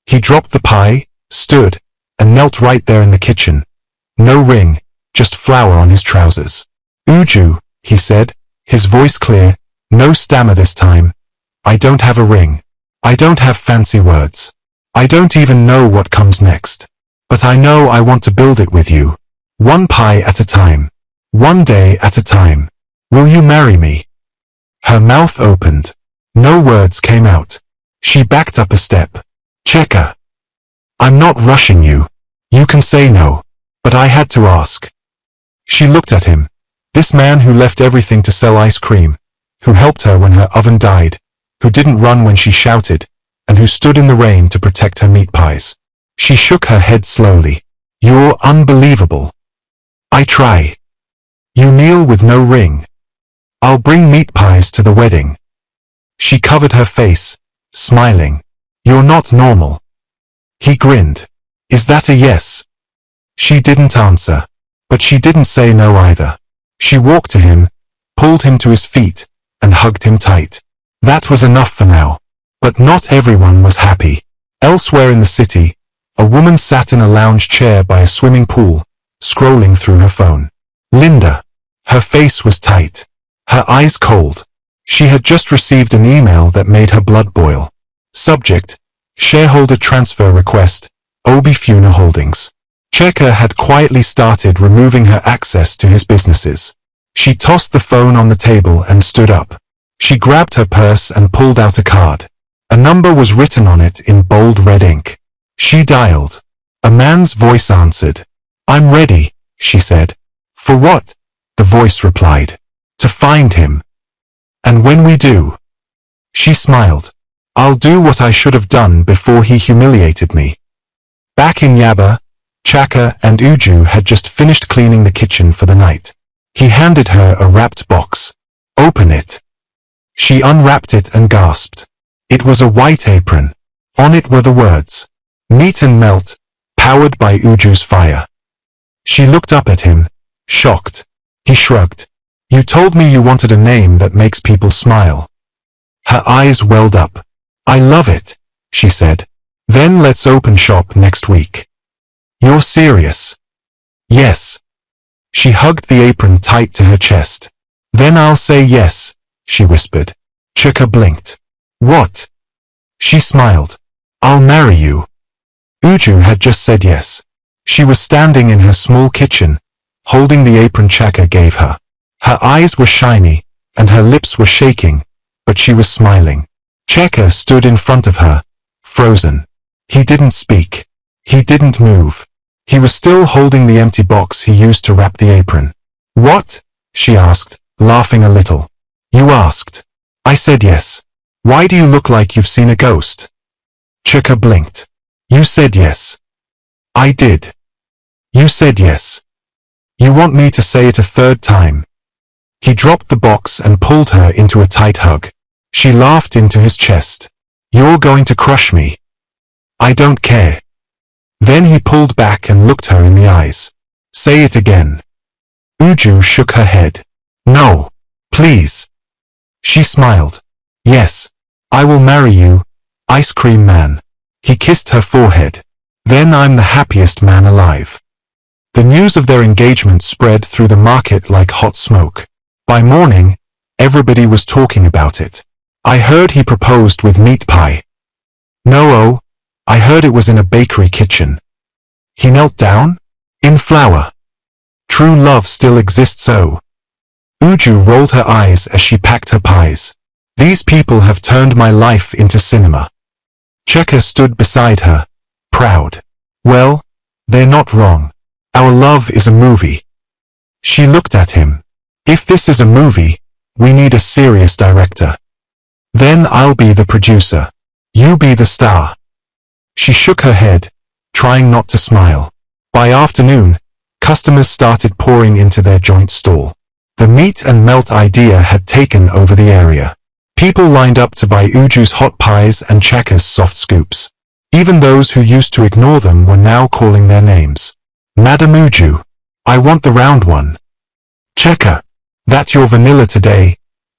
He dropped the pie, stood, and knelt right there in the kitchen. No ring, just flour on his trousers. Uju, he said, his voice clear, no stammer this time. I don't have a ring. I don't have fancy words. I don't even know what comes next. But I know I want to build it with you. One pie at a time. One day at a time. Will you marry me? Her mouth opened. No words came out. She backed up a step. Cheka. I'm not rushing you. You can say no. But I had to ask. She looked at him. This man who left everything to sell ice cream, who helped her when her oven died, who didn't run when she shouted, and who stood in the rain to protect her meat pies. She shook her head slowly. You're unbelievable. I try. You kneel with no ring. I'll bring meat pies to the wedding. She covered her face, smiling. You're not normal. He grinned. Is that a yes? She didn't answer. But she didn't say no either. She walked to him, pulled him to his feet, and hugged him tight. That was enough for now. But not everyone was happy. Elsewhere in the city, a woman sat in a lounge chair by a swimming pool, scrolling through her phone. Linda. Her face was tight. Her eyes cold. She had just received an email that made her blood boil. Subject: shareholder transfer request, Obi Funa Holdings. Cheka had quietly started removing her access to his businesses. She tossed the phone on the table and stood up. She grabbed her purse and pulled out a card. A number was written on it in bold red ink. She dialed. A man's voice answered. I'm ready, she said. For what? The voice replied. To find him. And when we do? She smiled. I'll do what I should have done before he humiliated me. Back in Yaba, Chaka and Uju had just finished cleaning the kitchen for the night. He handed her a wrapped box. Open it. She unwrapped it and gasped. It was a white apron. On it were the words, Meet and Melt, powered by Uju's fire. She looked up at him, shocked. He shrugged. You told me you wanted a name that makes people smile. Her eyes welled up. I love it, she said. Then let's open shop next week. You're serious? Yes. She hugged the apron tight to her chest. Then I'll say yes, she whispered. Chika blinked. What? She smiled. I'll marry you. Uju had just said yes. She was standing in her small kitchen, holding the apron Chaka gave her. Her eyes were shiny, and her lips were shaking, but she was smiling. Cheka stood in front of her, frozen. He didn't speak. He didn't move. He was still holding the empty box he used to wrap the apron. What? She asked, laughing a little. You asked. I said yes. Why do you look like you've seen a ghost? Chika blinked. You said yes. I did. You said yes. You want me to say it a third time? He dropped the box and pulled her into a tight hug. She laughed into his chest. You're going to crush me. I don't care. Then he pulled back and looked her in the eyes. Say it again. Uju shook her head. No. Please. She smiled. Yes. I will marry you, Ice Cream Man. He kissed her forehead. Then I'm the happiest man alive. The news of their engagement spread through the market like hot smoke. By morning, everybody was talking about it. I heard he proposed with meat pie. No, I heard it was in a bakery kitchen. He knelt down? In flour. True love still exists. Uju rolled her eyes as she packed her pies. These people have turned my life into cinema. Cheka stood beside her, proud. Well, they're not wrong. Our love is a movie. She looked at him. If this is a movie, we need a serious director. Then I'll be the producer. You be the star. She shook her head, trying not to smile. By afternoon, Customers started pouring into their joint stall. The meat and melt idea had taken over the area. People lined up to buy Uju's hot pies and Chaka's soft scoops. Even those who used to ignore them were now calling their names. Madam Uju, I want the round one. Chaka, that your vanilla today,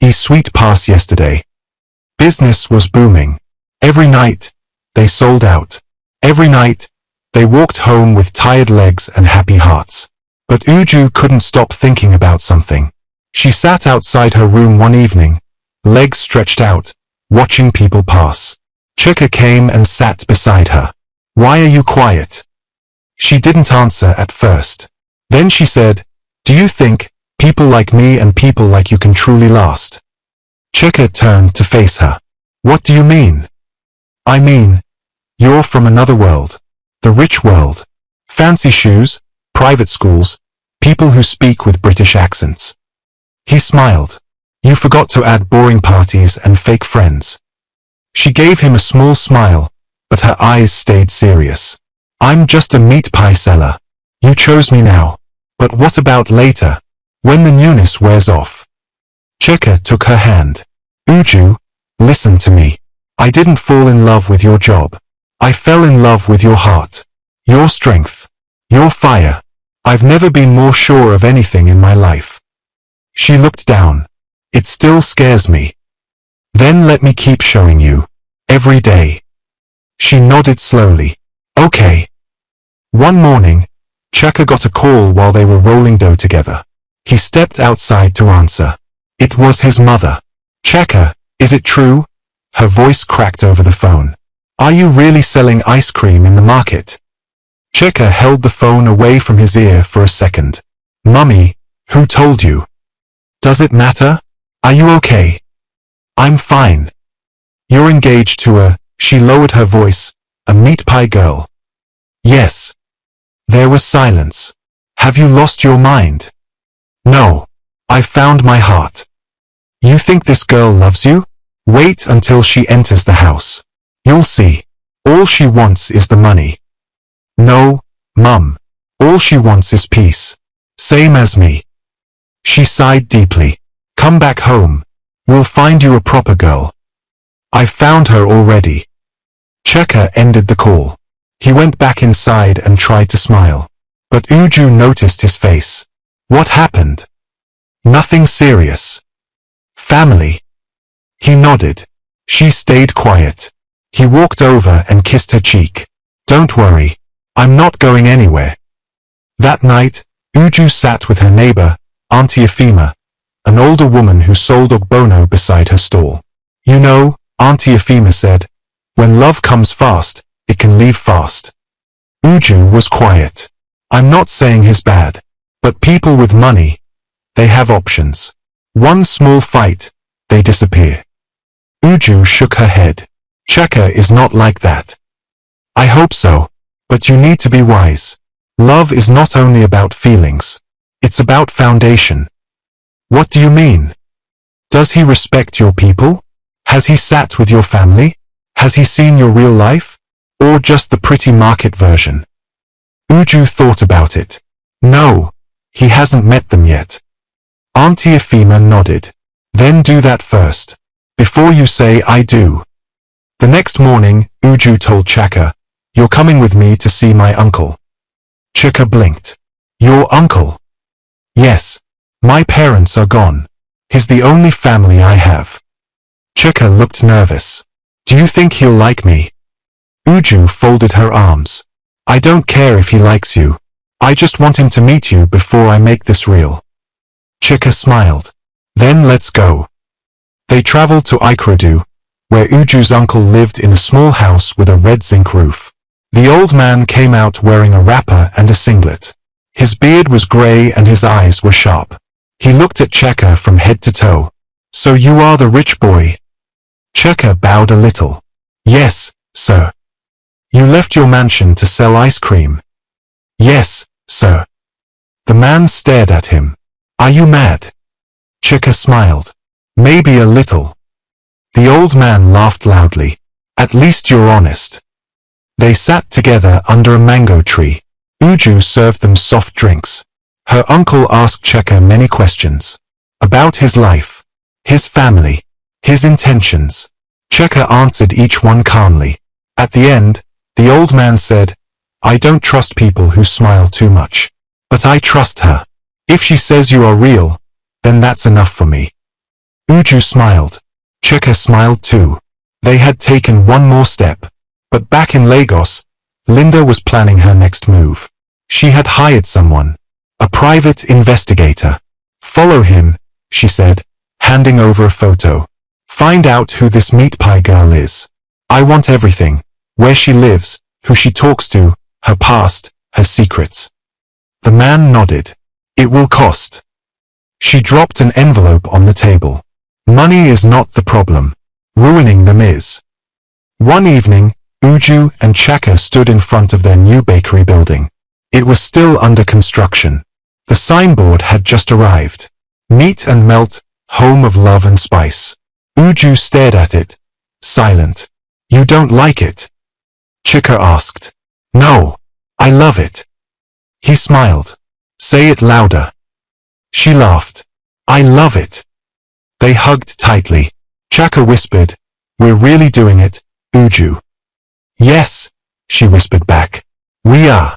sweet pass yesterday. Business was booming. Every night, they sold out. Every night, they walked home with tired legs and happy hearts. But Uju couldn't stop thinking about something. She sat outside her room one evening, legs stretched out, watching people pass. Chaka came and sat beside her. Why are you quiet? She didn't answer at first. Then she said, do you think people like me and people like you can truly last? Chaka turned to face her. What do you mean? I mean, you're from another world. The rich world. Fancy shoes, private schools, people who speak with British accents. He smiled. You forgot to add boring parties and fake friends. She gave him a small smile, but her eyes stayed serious. I'm just a meat pie seller. You chose me now. But what about later, when the newness wears off? Chaka took her hand. Uju, listen to me. I didn't fall in love with your job. I fell in love with your heart. Your strength. Your fire. I've never been more sure of anything in my life. She looked down. It still scares me. Then let me keep showing you. Every day. She nodded slowly. Okay. One morning, Chaka got a call while they were rolling dough together. He stepped outside to answer. It was his mother. Chaka, is it true? Her voice cracked over the phone. Are you really selling ice cream in the market? Chaka held the phone away from his ear for a second. Mummy, who told you? Does it matter? Are you okay? I'm fine. You're engaged to she lowered her voice, a meat pie girl. Yes. There was silence. Have you lost your mind? No. I found my heart. You think this girl loves you? Wait until she enters the house. You'll see. All she wants is the money. No, Mum. All she wants is peace. Same as me. She sighed deeply. Come back home. We'll find you a proper girl. I found her already. Chaka ended the call. He went back inside and tried to smile. But Uju noticed his face. What happened? Nothing serious. Family. He nodded. She stayed quiet. He walked over and kissed her cheek. Don't worry. I'm not going anywhere. That night, Uju sat with her neighbor, Auntie Efima, an older woman who sold ogbono beside her stall. You know, Auntie Efima said, when love comes fast, it can leave fast. Uju was quiet. I'm not saying he's bad. But people with money, they have options. One small fight, they disappear. Uju shook her head. Chaka is not like that. I hope so. But you need to be wise. Love is not only about feelings. It's about foundation. What do you mean? Does he respect your people? Has he sat with your family? Has he seen your real life? Or just the pretty market version? Uju thought about it. No, he hasn't met them yet. Auntie Efima nodded. Then do that first. Before you say I do. The next morning, Uju told Chaka, you're coming with me to see my uncle. Chaka blinked. Your uncle? Yes. My parents are gone. He's the only family I have. Chaka looked nervous. Do you think he'll like me? Uju folded her arms. I don't care if he likes you. I just want him to meet you before I make this real. Chaka smiled. Then let's go. They traveled to Icecream, where Uju's uncle lived in a small house with a red zinc roof. The old man came out wearing a wrapper and a singlet. His beard was grey and his eyes were sharp. He looked at Chaka from head to toe. So you are the rich boy? Chaka bowed a little. Yes, sir. You left your mansion to sell ice cream? Yes, sir. The man stared at him. Are you mad? Chaka smiled. Maybe a little. The old man laughed loudly. At least you're honest. They sat together under a mango tree. Uju served them soft drinks. Her uncle asked Cheka many questions. About his life, his family, his intentions. Cheka answered each one calmly. At the end, the old man said, "I don't trust people who smile too much. But I trust her. If she says you are real, then that's enough for me." Uju smiled. Cheka smiled too. They had taken one more step. But back in Lagos, Linda was planning her next move. She had hired someone, a private investigator. "Follow him," she said, handing over a photo. "Find out who this meat pie girl is. I want everything, where she lives, who she talks to, her past, her secrets." The man nodded. "It will cost." She dropped an envelope on the table. Money is not the problem. Ruining them is. One evening, Uju and Cheka stood in front of their new bakery building. It was still under construction. The signboard had just arrived. "Meet and Melt, home of love and spice." Uju stared at it, silent. "You don't like it?" Cheka asked. "No, I love it." He smiled. "Say it louder." She laughed. "I love it." They hugged tightly. Cheka whispered, "We're really doing it, Uju." "Yes," she whispered back. "We are."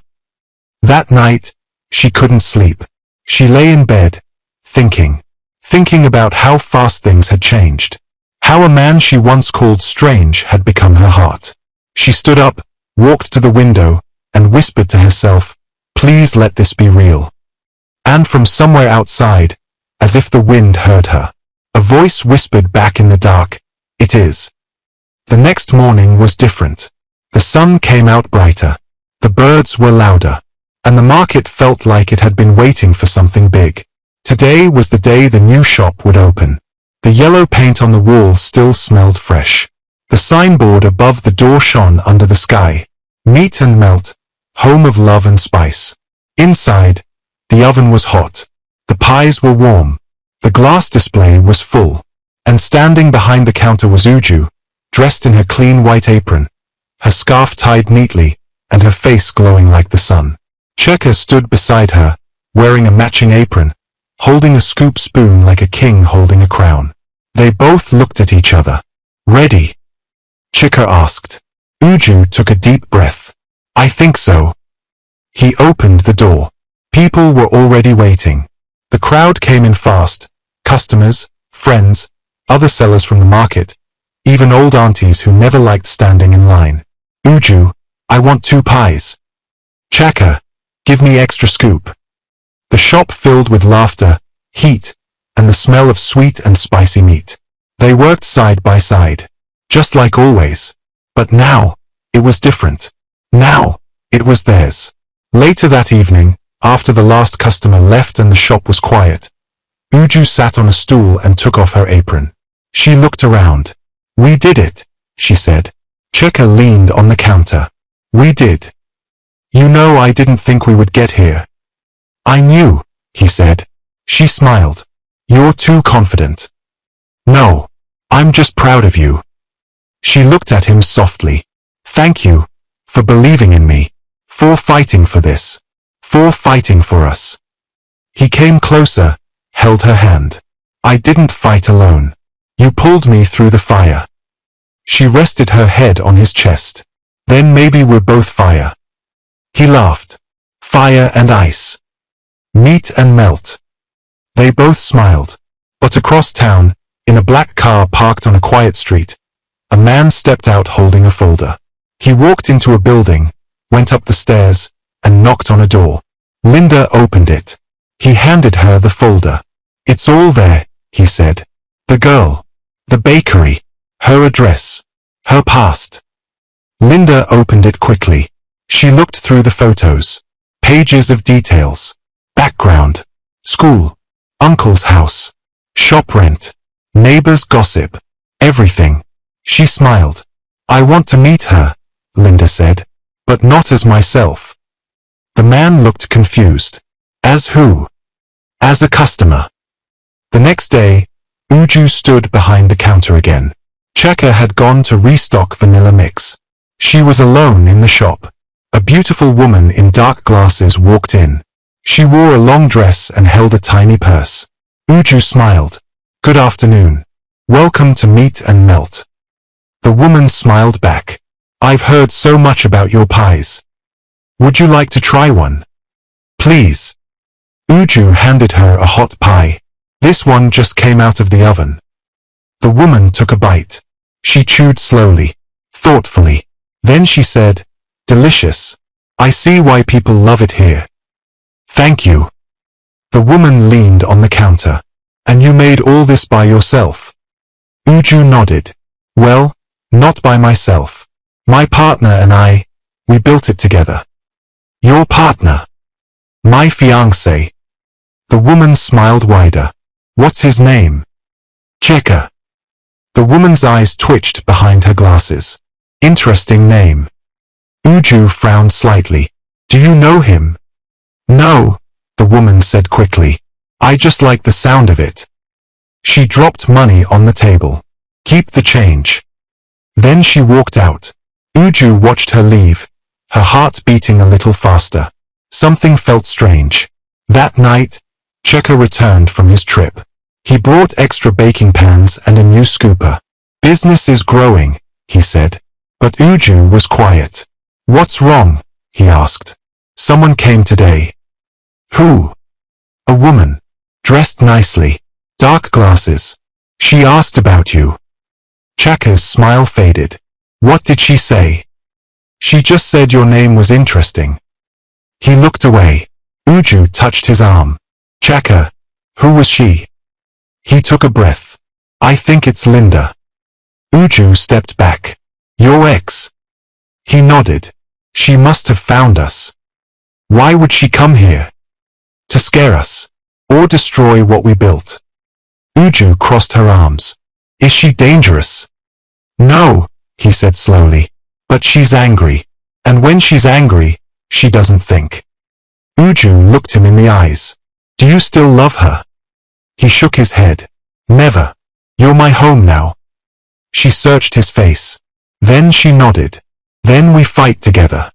That night, she couldn't sleep. She lay in bed, thinking about how fast things had changed. How a man she once called strange had become her heart. She stood up, walked to the window, and whispered to herself, "Please let this be real." And from somewhere outside, as if the wind heard her, a voice whispered back in the dark, "It is." The next morning was different. The sun came out brighter. The birds were louder. And the market felt like it had been waiting for something big. Today was the day the new shop would open. The yellow paint on the wall still smelled fresh. The signboard above the door shone under the sky. "Meet and Melt, home of love and spice." Inside, the oven was hot. The pies were warm. The glass display was full. And standing behind the counter was Uju, dressed in her clean white apron, her scarf tied neatly, and her face glowing like the sun. Cheka stood beside her, wearing a matching apron, holding a scoop spoon like a king holding a crown. They both looked at each other. "Ready?" Cheka asked. Uju took a deep breath. "I think so." He opened the door. People were already waiting. The crowd came in fast. Customers, friends, other sellers from the market, even old aunties who never liked standing in line. "Uju, I want 2 pies." "Cheka, give me extra scoop." The shop filled with laughter, heat, and the smell of sweet and spicy meat. They worked side by side, just like always. But now, it was different. Now, it was theirs. Later that evening, after the last customer left and the shop was quiet, Uju sat on a stool and took off her apron. She looked around. "We did it," she said. Cheka leaned on the counter. "We did. You know, I didn't think we would get here." "I knew," he said. She smiled. "You're too confident." "No, I'm just proud of you." She looked at him softly. "Thank you, for believing in me, for fighting for this, for fighting for us." He came closer, held her hand. "I didn't fight alone. You pulled me through the fire." She rested her head on his chest. "Then maybe we're both fire." He laughed. "Fire and ice. Meet and melt." They both smiled. But across town, in a black car parked on a quiet street, a man stepped out holding a folder. He walked into a building, went up the stairs, and knocked on a door. Linda opened it. He handed her the folder. "It's all there," he said. "The girl, the bakery, her address, her past." Linda opened it quickly. She looked through the photos. Pages of details. Background. School. Uncle's house. Shop rent. Neighbors' gossip. Everything. She smiled. "I want to meet her," Linda said. "But not as myself." The man looked confused. "As who?" "As a customer." The next day, Uju stood behind the counter again. Cheka had gone to restock vanilla mix. She was alone in the shop. A beautiful woman in dark glasses walked in. She wore a long dress and held a tiny purse. Uju smiled. Good afternoon. Welcome to Meet and Melt. The woman smiled back. I've heard so much about your pies. Would you like to try one? Please. Uju handed her a hot pie. This one just came out of the oven. The woman took a bite. She chewed slowly, thoughtfully. Then she said, delicious. I see why people love it here. Thank you. The woman leaned on the counter. And you made all this by yourself? Uju nodded. Well, not by myself. My partner and I, we built it together. Your partner? My fiancé. The woman smiled wider. What's his name? Cheka. The woman's eyes twitched behind her glasses. Interesting name. Uju frowned slightly. Do you know him? No, the woman said quickly. I just like the sound of it. She dropped money on the table. Keep the change. Then she walked out. Uju watched her leave, her heart beating a little faster. Something felt strange. That night, Cheka returned from his trip. He brought extra baking pans and a new scooper. Business is growing, he said. But Uju was quiet. What's wrong? He asked. Someone came today. Who? A woman. Dressed nicely. Dark glasses. She asked about you. Cheka's smile faded. What did she say? She just said your name was interesting. He looked away. Uju touched his arm. Cheka. Who was she? He took a breath. I think it's Linda. Uju stepped back. Your ex? He nodded. She must have found us. Why would she come here? To scare us. Or destroy what we built. Uju crossed her arms. Is she dangerous? No, he said slowly. But she's angry. And when she's angry, she doesn't think. Uju looked him in the eyes. Do you still love her? He shook his head. Never. You're my home now. She searched his face. Then she nodded. Then we fight together.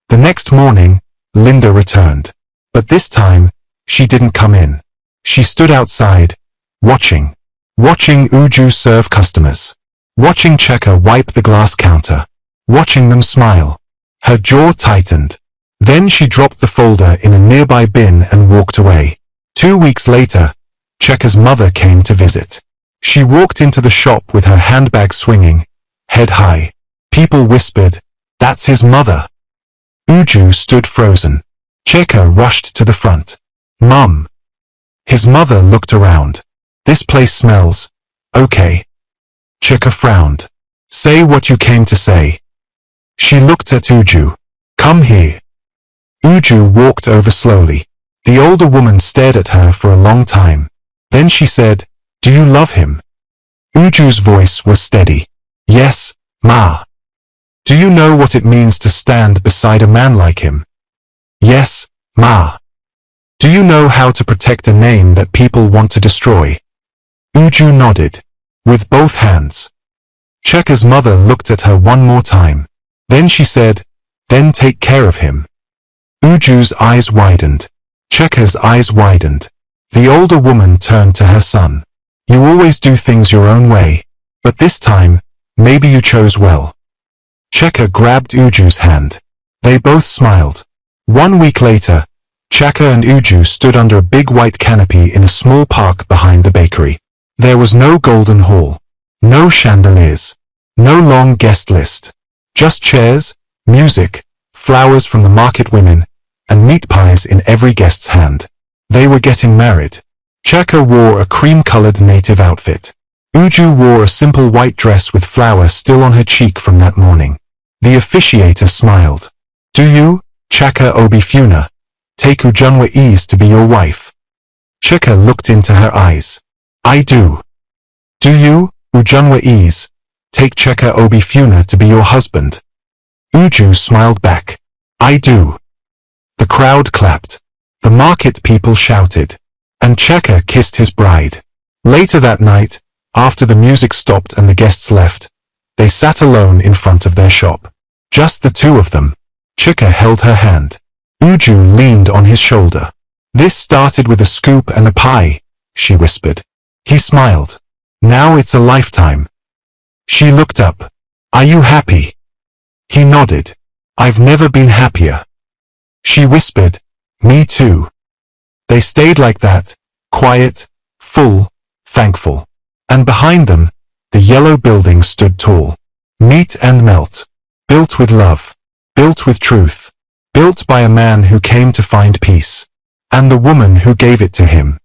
The next morning, Linda returned. But this time, she didn't come in. She stood outside, watching. Watching Uju serve customers. Watching Cheka wipe the glass counter. Watching them smile. Her jaw tightened. Then she dropped the folder in a nearby bin and walked away. 2 weeks later, Cheka's mother came to visit. She walked into the shop with her handbag swinging, head high. People whispered, that's his mother. Uju stood frozen. Cheka rushed to the front. Mum. His mother looked around. This place smells. Okay. Cheka frowned. Say what you came to say. She looked at Uju. Come here. Uju walked over slowly. The older woman stared at her for a long time. Then she said, do you love him? Uju's voice was steady. Yes, Ma. Do you know what it means to stand beside a man like him? Yes, Ma. Do you know how to protect a name that people want to destroy? Uju nodded. With both hands. Cheka's mother looked at her one more time. Then she said, then take care of him. Uju's eyes widened. Cheka's eyes widened. The older woman turned to her son. You always do things your own way. But this time, maybe you chose well. Cheka grabbed Uju's hand. They both smiled. 1 week later, Cheka and Uju stood under a big white canopy in a small park behind the bakery. There was no golden hall. No chandeliers. No long guest list. Just chairs, music, flowers from the market women, and meat pies in every guest's hand. They were getting married. Cheka wore a cream-colored native outfit. Uju wore a simple white dress with flowers still on her cheek from that morning. The officiator smiled. Do you, Cheka Obifuna, take Ujunwa Ease to be your wife? Cheka looked into her eyes. I do. Do you, Ujunwa Ease, take Cheka Obifuna to be your husband? Uju smiled back. I do. The crowd clapped. The market people shouted. And Cheka kissed his bride. Later that night, after the music stopped and the guests left, they sat alone in front of their shop. Just the two of them. Chika held her hand. Uju leaned on his shoulder. This started with a scoop and a pie, she whispered. He smiled. Now it's a lifetime. She looked up. Are you happy? He nodded. I've never been happier. She whispered, me too. They stayed like that, quiet, full, thankful. And behind them, the yellow building stood tall. Meet and melt. Built with love. Built with truth. Built by a man who came to find peace. And the woman who gave it to him.